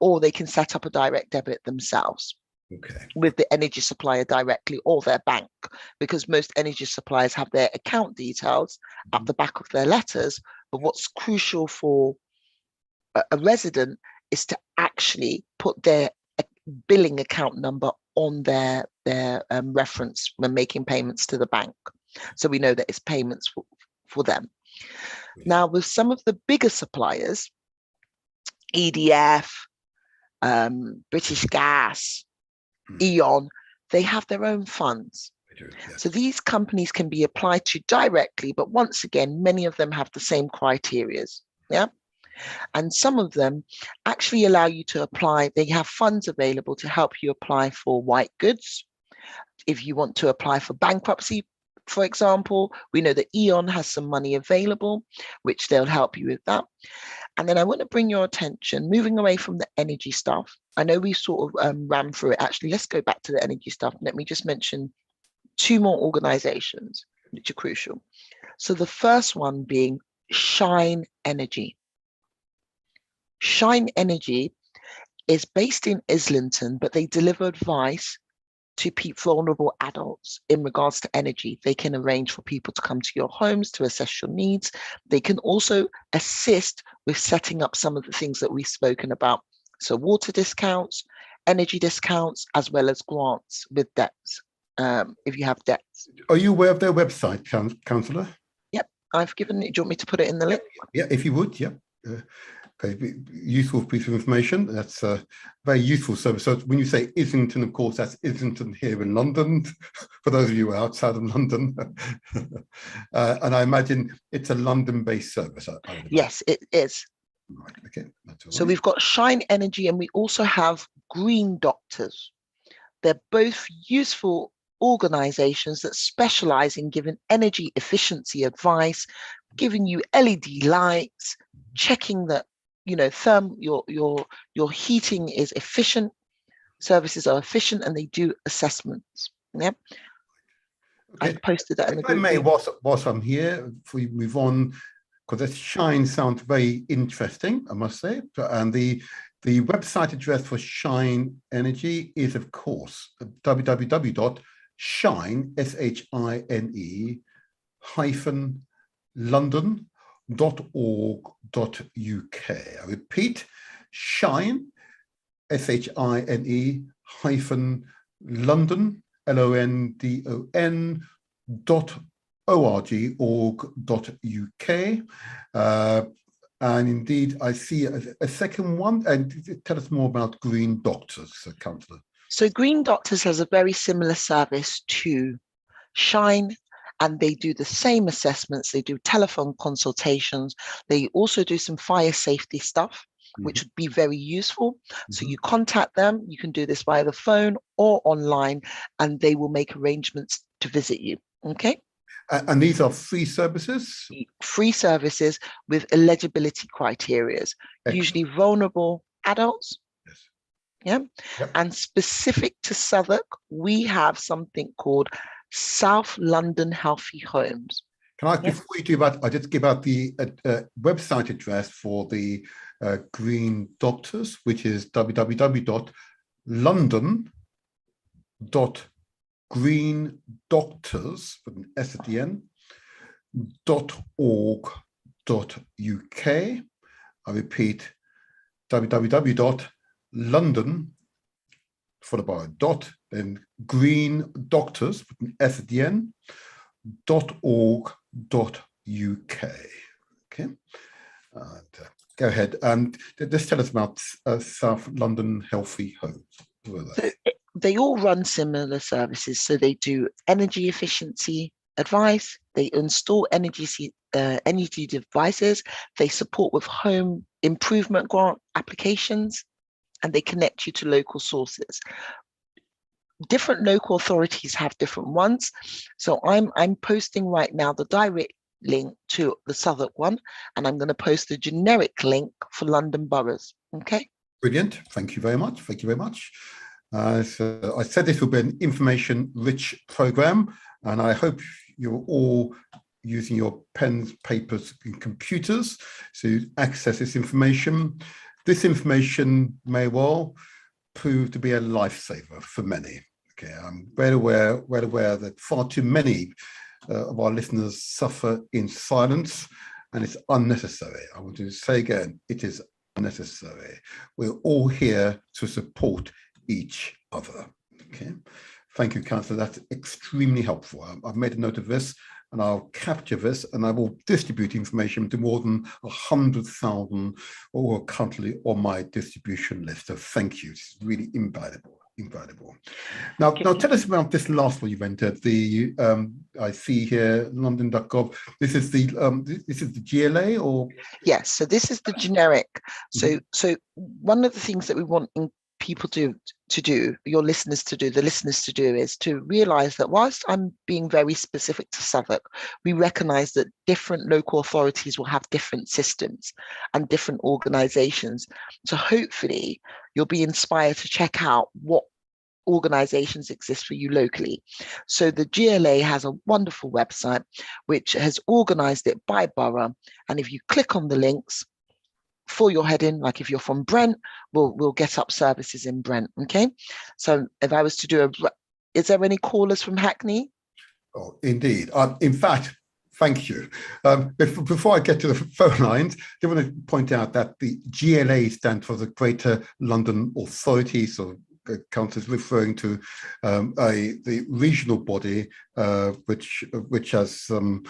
or they can set up a direct debit themselves. Okay. With the energy supplier directly or their bank, because most energy suppliers have their account details at the back of their letters. But what's crucial for a resident is to actually put their billing account number on their reference when making payments to the bank, so we know that it's payments for them. Now, with some of the bigger suppliers, EDF, British Gas, E.ON, they have their own funds. Yes. So these companies can be applied to directly, but once again, many of them have the same criteria. Yeah. And some of them actually allow you to apply. They have funds available to help you apply for white goods. If you want to apply for bankruptcy, for example, we know that E.ON has some money available, which they'll help you with that. And then I want to bring your attention, moving away from the energy stuff. I know we sort of ran through it. Actually, let's go back to the energy stuff. Let me just mention 2 more organizations which are crucial. So the first one being Shine Energy. Shine Energy is based in Islington, but they deliver advice to vulnerable adults in regards to energy. They can arrange for people to come to your homes to assess your needs. They can also assist with setting up some of the things that we've spoken about. So water discounts, energy discounts, as well as grants with debts, if you have debts. Are you aware of their website, Councillor? Yep, I've given it. Do you want me to put it in the link? Yeah, if you would, yeah. Okay, useful piece of information. That's a very useful service. So when you say Islington, of course, that's Islington here in London, for those of you outside of London. And I imagine it's a London-based service. Yes, it is. Right, okay, that's all So right. we've got Shine Energy and we also have Green Doctors. They're both useful organizations that specialize in giving energy efficiency advice, giving you LED lights, checking that your heating is efficient, services are efficient, and they do assessments. Yeah. Okay. I've posted that in the If I group. may, whilst I'm here, before we move on, because this Shine sounds very interesting, I must say. And the website address for Shine Energy is, of course, www.shine, S-H-I-N-E, london.org.uk. I repeat, Shine, S-H-I-N-E, London, london.org.uk. And indeed, I see a second one. And tell us more about Green Doctors, Councillor. So Green Doctors has a very similar service to Shine, and they do the same assessments. They do telephone consultations. They also do some fire safety stuff, which would be very useful. So you contact them. You can do this via the phone or online, and they will make arrangements to visit you. Okay. And these are free services? Free services with eligibility criteria, usually vulnerable adults. Yes. Yeah. Yep. And specific to Southwark, we have something called South London Healthy Homes. Can I, before you do that, I just give out the website address for the Green Doctors, which is www.london.greendoctors, with an S at the end, .org.uk. I repeat, www.london, followed by a dot, then Green Doctors, with an S at the end, .org.uk. Okay, go ahead and just tell us about South London Healthy Homes. So they all run similar services. So they do energy efficiency advice, they install energy devices, they support with home improvement grant applications, and they connect you to local sources. Different local authorities have different ones. So I'm posting right now the direct link to the Southwark one, and I'm going to post the generic link for London boroughs. Okay. Brilliant. Thank you very much. Thank you very much. So I said this will be an information-rich program, and I hope you're all using your pens, papers, and computers to access this information. This information may well prove to be a lifesaver for many. Okay, I'm well aware that far too many of our listeners suffer in silence, and it's unnecessary. I want to say again, it is unnecessary. We're all here to support each other. Okay, thank you, Councillor. That's extremely helpful. I've made a note of this, and I'll capture this, and I will distribute information to more than 100,000 who are currently on my distribution list. So thank you. It's really invaluable. Now tell us about this last one you've entered. The I see here London.gov. This is the GLA, or yes. So this is the generic. So one of the things that we want people the listeners to do is to realize that whilst I'm being very specific to Southwark, we recognize that different local authorities will have different systems and different organizations. So hopefully you'll be inspired to check out what organizations exist for you locally. So the GLA has a wonderful website which has organized it by borough, and if you click on the links for your heading, like if you're from Brent, we'll get up services in Brent. Okay, so if I was to do is there any callers from Hackney? Oh, indeed. In fact, thank you. Before I get to the phone lines, I want to point out that the GLA stands for the Greater London Authority, so Councillor is referring to the regional body, which has some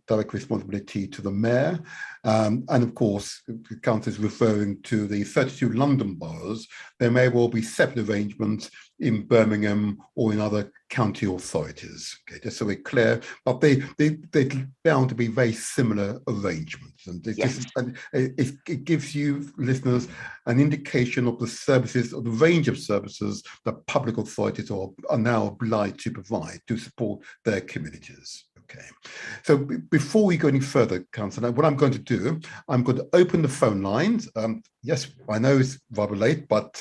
direct responsibility to the mayor, and of course, the Councillor is referring to the 32 London boroughs. There may well be separate arrangements in Birmingham or in other county authorities. Okay, just so we're clear, but they're bound to be very similar arrangements, and it gives you listeners an indication of the services, of the range of services that public authorities are now obliged to provide to support their communities. Okay, so before we go any further, Councillor, what I'm going to do, I'm going to open the phone lines. Yes, I know it's rather late, but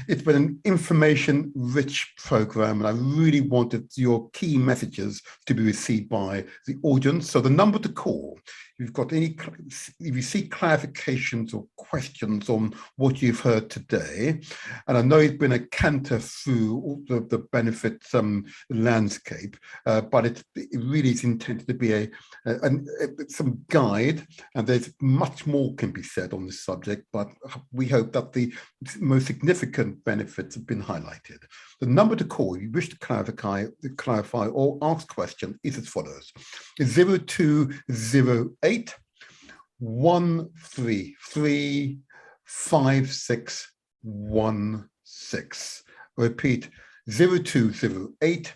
it's been an information-rich program, and I really wanted your key messages to be received by the audience. So the number to call, if you see clarifications or questions on what you've heard today, and I know it's been a canter through all the benefits landscape, but it really is intended to be some guide, and there's much more can be said on this subject, but we hope that the most significant benefits have been highlighted. The number to call, if you wish to clarify or ask questions, is as follows: 0208 133 5616. Repeat: 0208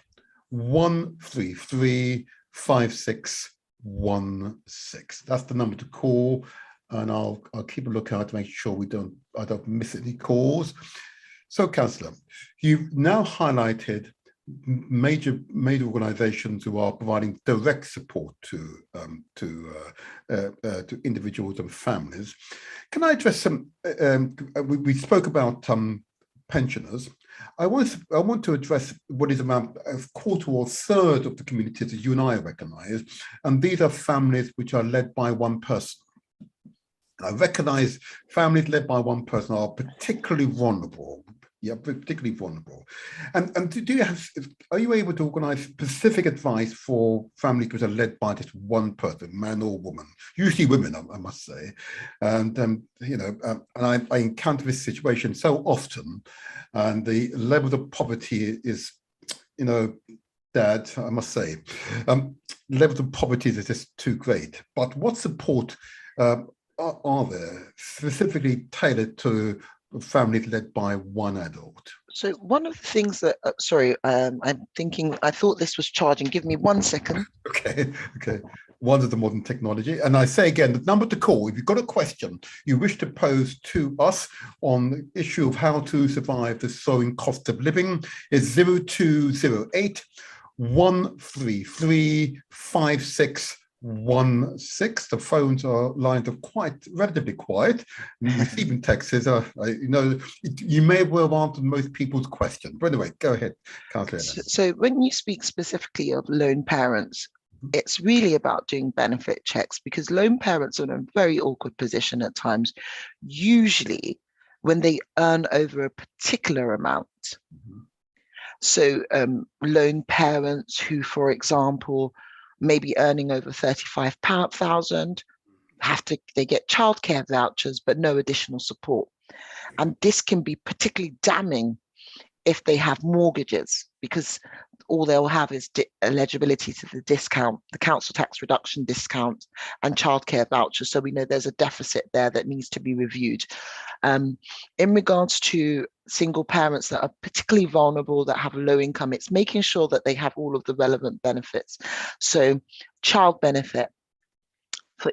133 5616. That's the number to call, and I'll keep a lookout to make sure I don't miss any calls. So, Councillor, you've now highlighted major organisations who are providing direct support to individuals and families. Can I address some? We spoke about pensioners. I want to address what is about a quarter or a third of the communities that you and I recognise, and these are families which are led by one person. I recognise families led by one person are particularly vulnerable. Yeah, particularly vulnerable. And are you able to organise specific advice for families which are led by just one person, man or woman? Usually women, I must say. And and I encounter this situation so often, and the level of poverty is, Dad, I must say, levels of poverty is just too great. But what support are there specifically tailored to families led by one adult? So one of the things that, I'm thinking, I thought this was charging. Give me 1 second. Okay. Wonders of modern technology. And I say again, the number to call, if you've got a question you wish to pose to us on the issue of how to survive the soaring cost of living, is 0208 133 5616. The phones lines are relatively quiet. Receiving texts is, you may well answer most people's questions. But anyway, go ahead, Councillor. So when you speak specifically of lone parents, it's really about doing benefit checks, because lone parents are in a very awkward position at times, usually when they earn over a particular amount. So lone parents who, for example, may be earning over £35,000, they get childcare vouchers, but no additional support. And this can be particularly damning if they have mortgages, because all they'll have is eligibility to the discount, the council tax reduction discount, and childcare vouchers. So we know there's a deficit there that needs to be reviewed. In regards to single parents that are particularly vulnerable, that have low income, it's making sure that they have all of the relevant benefits. So child benefit for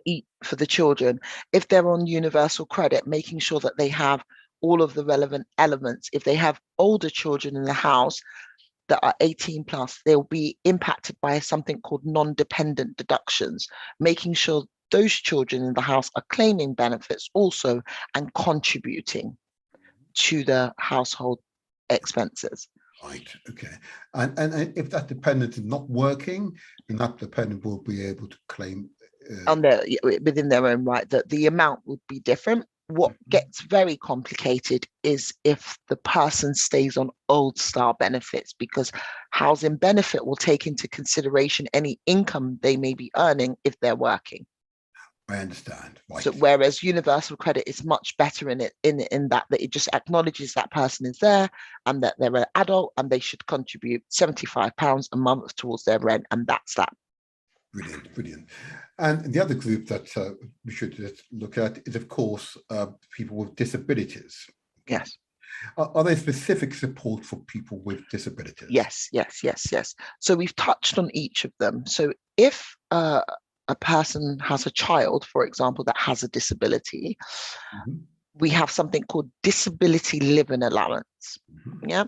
the children, if they're on universal credit, making sure that they have all of the relevant elements. If they have older children in the house that are 18 plus, they'll be impacted by something called non-dependent deductions, making sure those children in the house are claiming benefits also and contributing to the household expenses. Right, okay. And if that dependent is not working, then that dependent will be able to claim within their own right, that the amount would be different. What gets very complicated is if the person stays on old style benefits, because housing benefit will take into consideration any income they may be earning if they're working. I understand. Right. So whereas universal credit is much better in that it just acknowledges that person is there and that they're an adult and they should contribute £75 a month towards their rent, and that's that. Brilliant, brilliant. And the other group that we should just look at is, of course, people with disabilities. Yes. Are there specific support for people with disabilities? Yes. So we've touched on each of them. So if a person has a child, for example, that has a disability, we have something called disability living allowance. Yeah.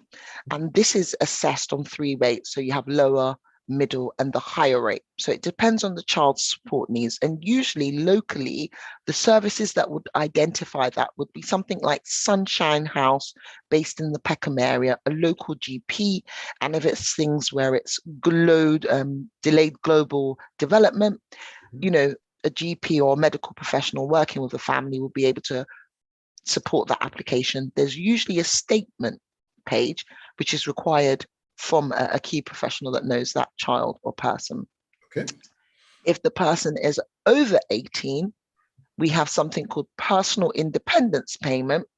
And this is assessed on 3 rates. So you have lower, middle, and the higher rate. So it depends on the child's support needs. And usually locally, the services that would identify that would be something like Sunshine House based in the Peckham area, a local GP. And if it's things where it's delayed global development, you know, a GP or a medical professional working with a family will be able to support that application. There's usually a statement page which is required from a key professional that knows that child or person. Okay. If the person is over 18, we have something called personal independence payment,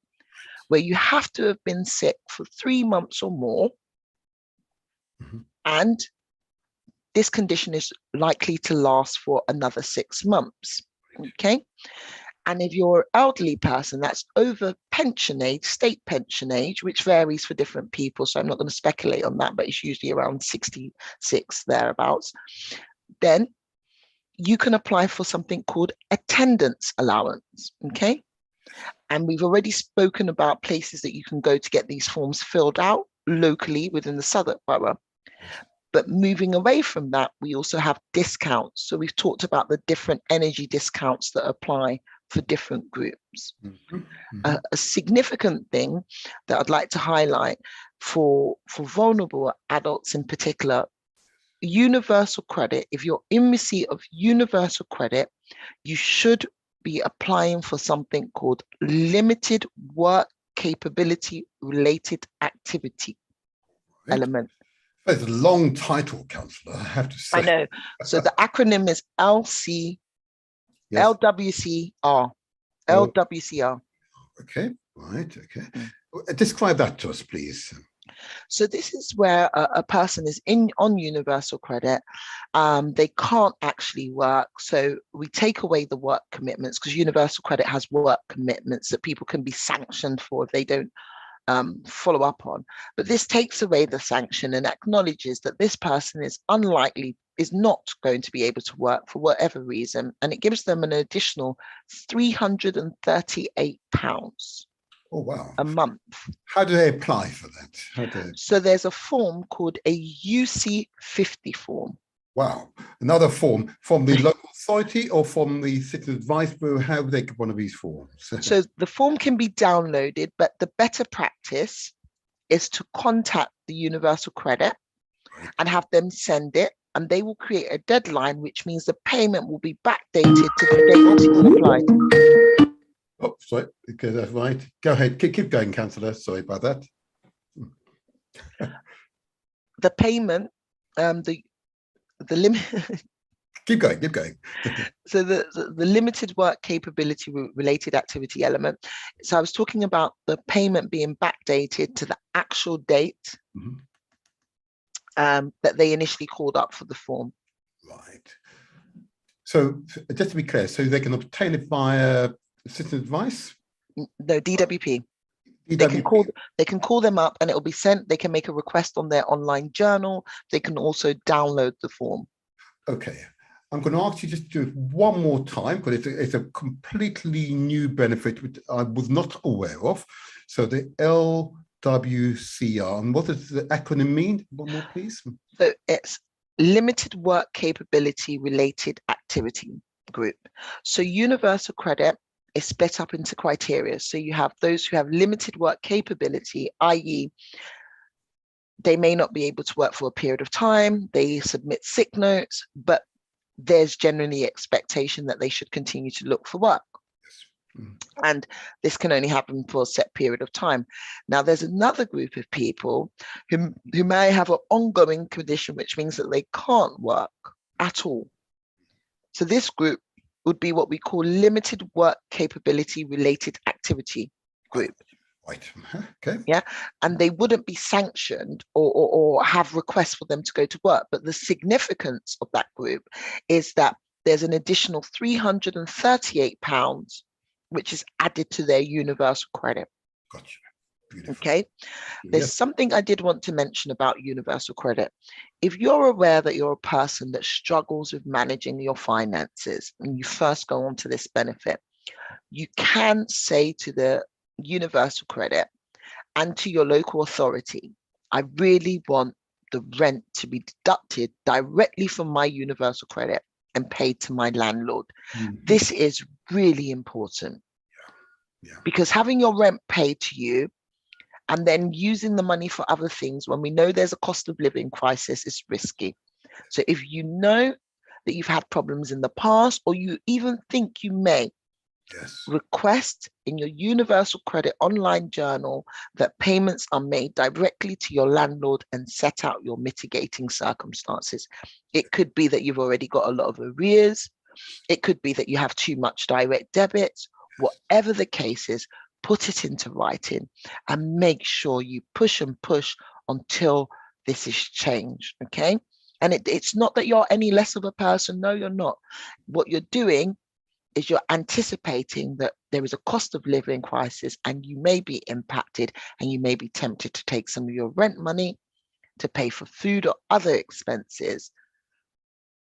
where you have to have been sick for 3 months or more, and this condition is likely to last for another 6 months. Okay. And if you're an elderly person that's over pension age, state pension age, which varies for different people, so I'm not going to speculate on that, but it's usually around 66 thereabouts, then you can apply for something called attendance allowance. Okay. And we've already spoken about places that you can go to get these forms filled out locally within the Southwark Borough. But moving away from that, we also have discounts. So we've talked about the different energy discounts that apply for different groups. A significant thing that I'd like to highlight for vulnerable adults in particular, universal credit. If you're in receipt of universal credit, you should be applying for something called limited work capability related activity element. It's a long title, Councillor, I have to say. I know. So the acronym is LWCR. LWCR. Okay, right, okay. Describe that to us, please. So this is where a person is on universal credit. They can't actually work. So we take away the work commitments, because universal credit has work commitments that people can be sanctioned for if they don't follow up on. But this takes away the sanction and acknowledges that this person is not going to be able to work for whatever reason. And it gives them an additional £338. Oh, wow. A month. How do they apply for that? So there's a form called a UC50 form. Wow. Another form from the local authority or from the Citizen Advice Bureau? How do they get one of these forms? So the form can be downloaded, but the better practice is to contact the Universal Credit and have them send it, and they will create a deadline, which means the payment will be backdated to the date that it was applied. Oh, sorry, okay, that's right. Go ahead, keep going, Councillor. Sorry about that. The payment, the limit. Keep going. So the limited work capability related activity element. So I was talking about the payment being backdated to the actual date that they initially called up for the form. Right. So just to be clear, so they can obtain it via Citizen Advice? No, DWP. They can call them up and it will be sent. They can make a request on their online journal. They can also download the form. Okay. I'm going to ask you just to do it one more time, because it's a completely new benefit which I was not aware of. So the LWCR, and what does the acronym mean? One more, please. So it's Limited Work Capability Related Activity Group. So universal credit is split up into criteria. So you have those who have limited work capability, i.e., they may not be able to work for a period of time, they submit sick notes, but there's generally expectation that they should continue to look for work. And this can only happen for a set period of time. Now, there's another group of people who may have an ongoing condition, which means that they can't work at all. So this group would be what we call limited work capability related activity group. Right. Okay. Yeah, and they wouldn't be sanctioned or have requests for them to go to work. But the significance of that group is that there's an additional £338, which is added to their universal credit. Gotcha. Beautiful. Okay. There's Yes. something I did want to mention about universal credit. If you're aware that you're a person that struggles with managing your finances and you first go on to this benefit, you can say to the universal credit and to your local authority, I really want the rent to be deducted directly from my universal credit and paid to my landlord. This is really important. Yeah. Because having your rent paid to you and then using the money for other things when we know there's a cost of living crisis is risky. So if you know that you've had problems in the past, or you even think you may, Yes. request in your universal credit online journal that payments are made directly to your landlord and set out your mitigating circumstances. It could be that you've already got a lot of arrears. It could be that you have too much direct debit. Whatever the case is, put it into writing and make sure you push and push until this is changed. Okay. And it's not that you're any less of a person. No, you're not. What you're doing is you're anticipating that there is a cost of living crisis and you may be impacted and you may be tempted to take some of your rent money to pay for food or other expenses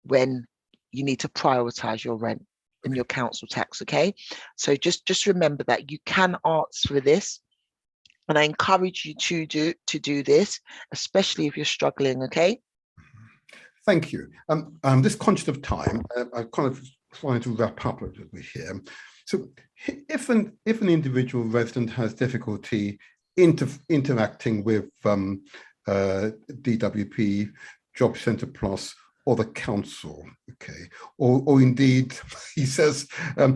when you need to prioritize your rent and your council tax. Okay, so just remember that you can ask for this, and I encourage you to do this, especially if you're struggling. Okay. Thank you. Just conscious of time, I'm kind of trying to wrap up a little bit here. So if an individual resident has difficulty interacting with DWP, Job Centre Plus, or the council, okay, or indeed, he says,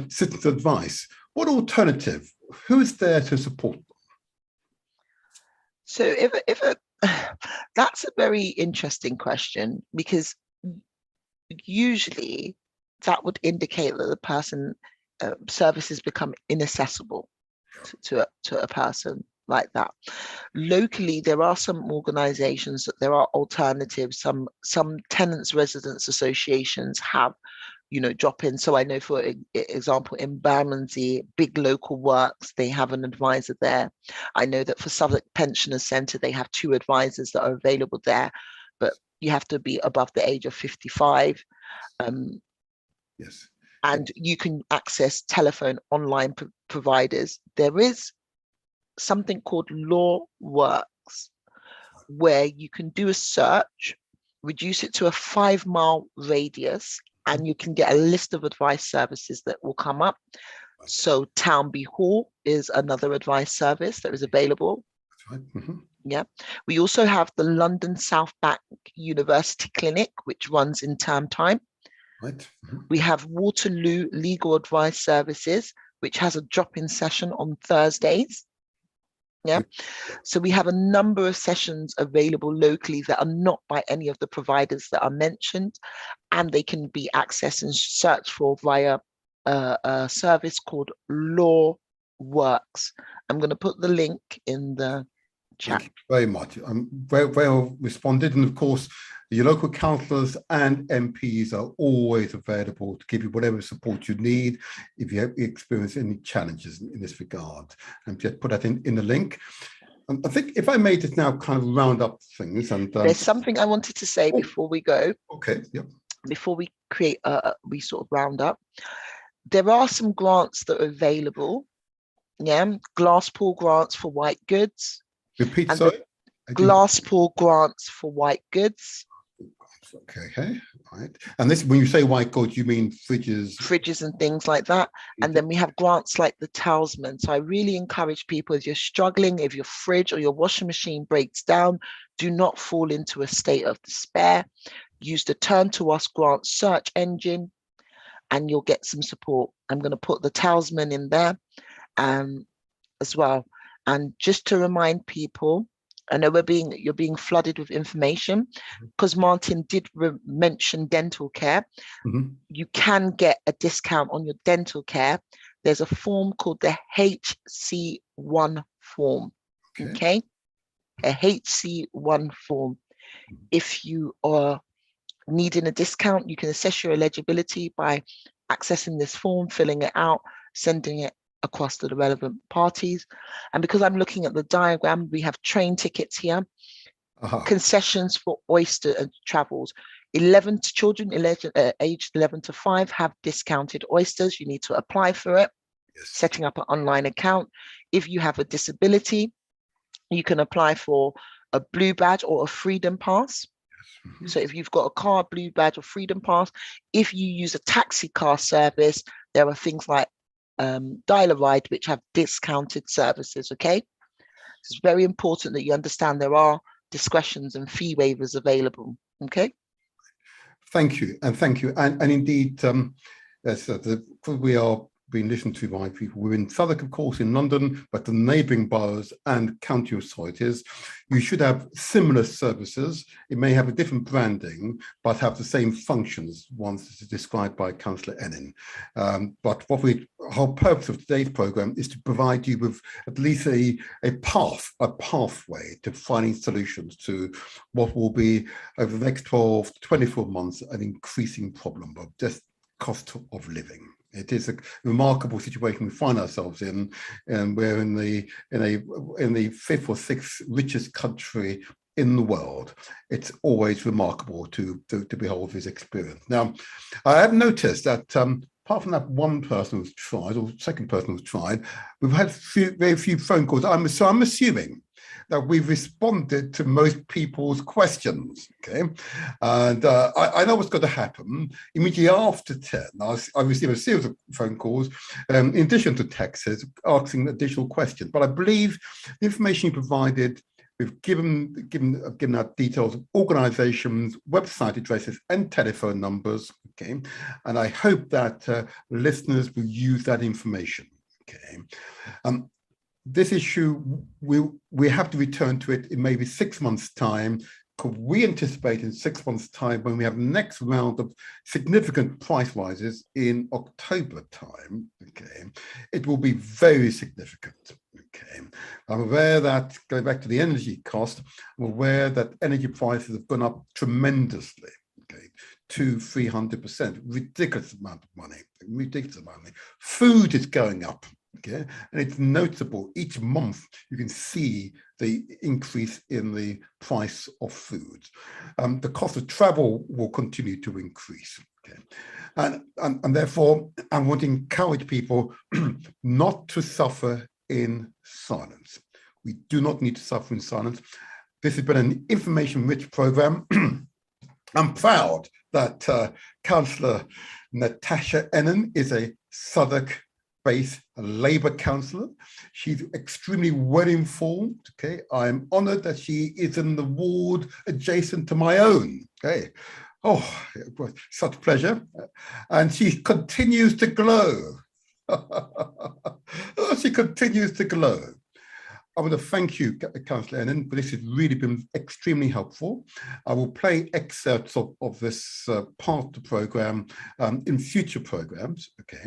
citizens advice, what alternative? Who's there to support them? So that's a very interesting question, because usually that would indicate that the person services become inaccessible to a person like that. Locally, there are some organizations that there are alternatives. Some tenants residents associations have, drop in. So I know, for example, in Bermondsey, big local works, they have an advisor there. I know that for Southwark Pensioners Centre, they have 2 advisors that are available there, but you have to be above the age of 55. Yes. And you can access telephone online providers. There is something called Law Works, where you can do a search, reduce it to a 5-mile radius, and you can get a list of advice services that will come up. So Townby Hall is another advice service that is available. That's right. Mm-hmm. Yeah. We also have the London South Bank University Clinic, which runs in term time. Right. Mm-hmm. We have Waterloo Legal Advice Services, which has a drop-in session on Thursdays. Yeah. So we have a number of sessions available locally that are not by any of the providers that are mentioned, and they can be accessed and searched for via a service called Law Works. I'm going to put the link in the chat. Thank you very much. Very well responded. And of course, your local councillors and MPs are always available to give you whatever support you need if you experience any challenges in this regard. And just put that in the link. I think if I may just now kind of round up things. And there's something I wanted to say before we go. Okay. Yep. Before we create, we sort of round up. There are some grants that are available. Yeah, Glasspool grants for white goods. Repeat, and sorry. Glasspool grants for white goods. Okay, right. And this, when you say white goods, you mean fridges and things like that. And then we have grants like the Talisman. So I really encourage people, if you're struggling, if your fridge or your washing machine breaks down, do not fall into a state of despair. Use the Turn to Us grant search engine and you'll get some support. I'm going to put the Talisman in there as well. And just to remind people, I know you're being flooded with information, because Martin did mention dental care. Mhm. You can get a discount on your dental care. There's a form called the HC1 form. Okay. A HC1 form. If you are needing a discount, you can assess your eligibility by accessing this form, filling it out, sending it across to the relevant parties. And because I'm looking at the diagram, we have train tickets here, concessions for oyster and travels. Children aged 11 to 5 have discounted oysters. You need to apply for it, setting up an online account. If you have a disability, you can apply for a blue badge or a freedom pass. So if you've got a car, blue badge or freedom pass, if you use a taxi car service, there are things like Dial-A-Ride, which have discounted services, okay? It's very important that you understand there are discretions and fee waivers available, okay? Thank you, and thank you. And indeed, we are being listened to by people. We're in Southwark, of course, in London, but the neighbouring boroughs and county authorities, you should have similar services. It may have a different branding, but have the same functions once described by Councillor Ennin. But whole purpose of today's programme is to provide you with at least a pathway to finding solutions to what will be, over the next 12 to 24 months, an increasing problem of just cost of living. It is a remarkable situation we find ourselves in, and we're in the fifth or sixth richest country in the world. It's always remarkable to behold this experience. Now, I have noticed that apart from that one person who's tried, or second person who's tried, we've had very few phone calls. So I'm assuming that we've responded to most people's questions, okay? And I know what's going to happen. Immediately after 10, I received a series of phone calls, in addition to texts, asking additional questions. But I believe the information you provided, we've given out details of organisations, website addresses, and telephone numbers, okay? And I hope that listeners will use that information, okay? This issue, we have to return to it in maybe 6 months' time. Could we anticipate in 6 months' time, when we have the next round of significant price rises in October time, okay, it will be very significant, okay. I'm aware that, going back to the energy cost, I'm aware that energy prices have gone up tremendously, okay, 200–300%, ridiculous amount of money, ridiculous amount of money. Food is going up. Okay, and it's notable. Each month you can see the increase in the price of food. The cost of travel will continue to increase. Okay, and therefore I want to encourage people not to suffer in silence. We do not need to suffer in silence. This has been an information-rich program. I'm proud that Councillor Natasha Ennin is a Southwark-based Labour councillor. She's extremely well informed. Okay, I'm honoured that she is in the ward adjacent to my own. Okay, oh, it was such a pleasure, and she continues to glow. Oh, she continues to glow. I want to thank you, Councillor Ennin, but this has really been extremely helpful. I will play excerpts of this part of the programme in future programmes, okay?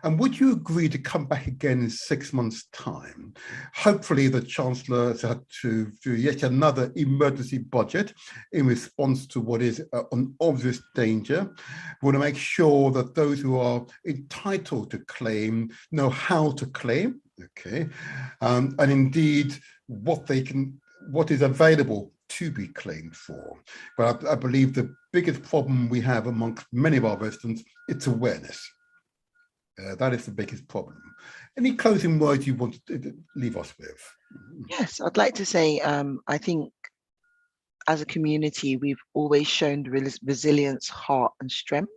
And would you agree to come back again in 6 months' time? Hopefully the Chancellor has had to do yet another emergency budget in response to what is an obvious danger. We want to make sure that those who are entitled to claim know how to claim, okay, and indeed what is available to be claimed for. But I believe the biggest problem we have amongst many of our residents, it's awareness. That is the biggest problem. Any closing words you want to leave us with? Yes, I'd like to say, I think as a community, we've always shown resilience, heart, and strength.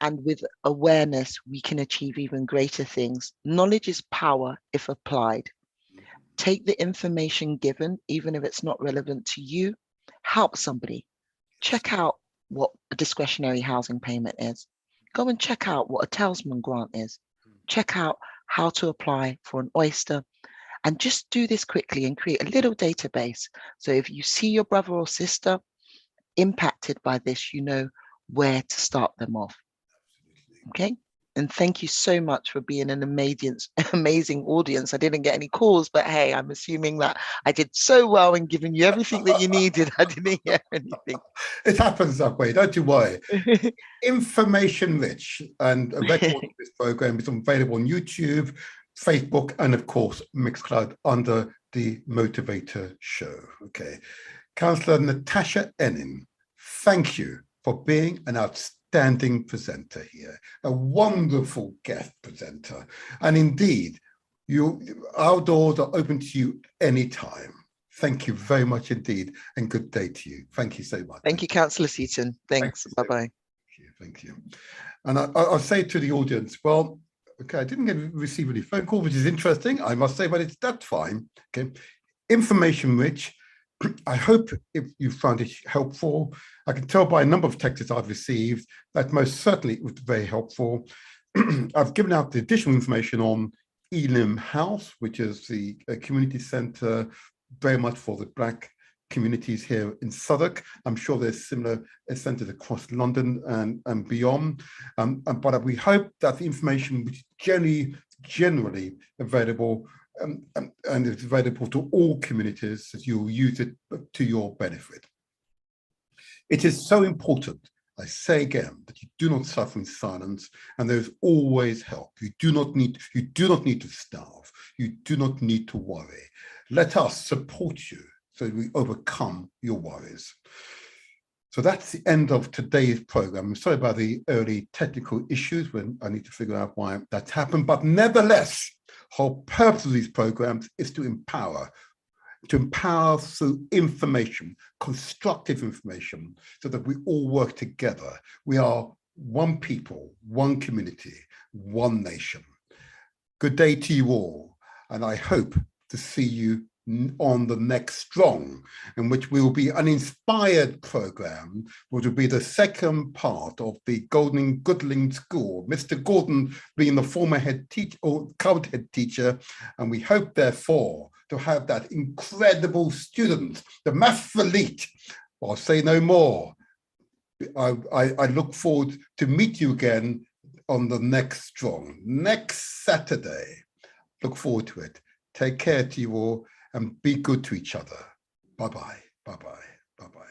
And with awareness, we can achieve even greater things. Knowledge is power if applied. Take the information given, even if it's not relevant to you, help somebody. Check out what a discretionary housing payment is. Go and check out what a talisman grant is. Check out how to apply for an oyster And just do this quickly and create a little database. So if you see your brother or sister impacted by this, you know where to start them off. Okay. And thank you so much for being an amazing audience. I didn't get any calls, but hey, I'm assuming that I did so well in giving you everything that you needed. I didn't hear anything. It happens that way, don't you worry. Information rich, and a record of this program is available on YouTube, Facebook, and of course, Mixcloud under the Motivator Show. Okay. Councillor Natasha Ennin, thank you for being an outstanding presenter here, a wonderful guest presenter. And indeed, our doors are open to you anytime. Thank you very much indeed, and good day to you. Thank you so much. Thank you, Councillor Seaton. Thanks. Bye-bye. Thank you. And I'll say to the audience, well, okay, I didn't receive any phone call, which is interesting, I must say, but that's fine. Okay, information rich. I hope if you found it helpful. I can tell by a number of texts I've received that most certainly it was very helpful. I've given out the additional information on Elim House, which is the community centre very much for the Black communities here in Southwark. I'm sure there's similar centres across London and beyond. But we hope that the information which is generally available and it's available to all communities, that you'll use it to your benefit. It is so important, I say again, that you do not suffer in silence, and there's always help. You do not need to starve. You do not need to worry. Let us support you so we overcome your worries. So that's the end of today's program. I'm sorry about the early technical issues when I need to figure out why that's happened, but nevertheless, whole purpose of these programs is to empower through information, constructive information, so that we all work together. We are one people, one community, one nation. Good day to you all, and I hope to see you on the next Strong, in which will be an inspired program, which will be the second part of the Golden Goodling School, Mr. Gordon being the former head teacher or current head teacher, and we hope therefore to have that incredible student, the maths elite. I'll say no more. I look forward to meet you again on the next Strong, next Saturday. Look forward to it. Take care to you all, and be good to each other. Bye-bye, bye-bye, bye-bye.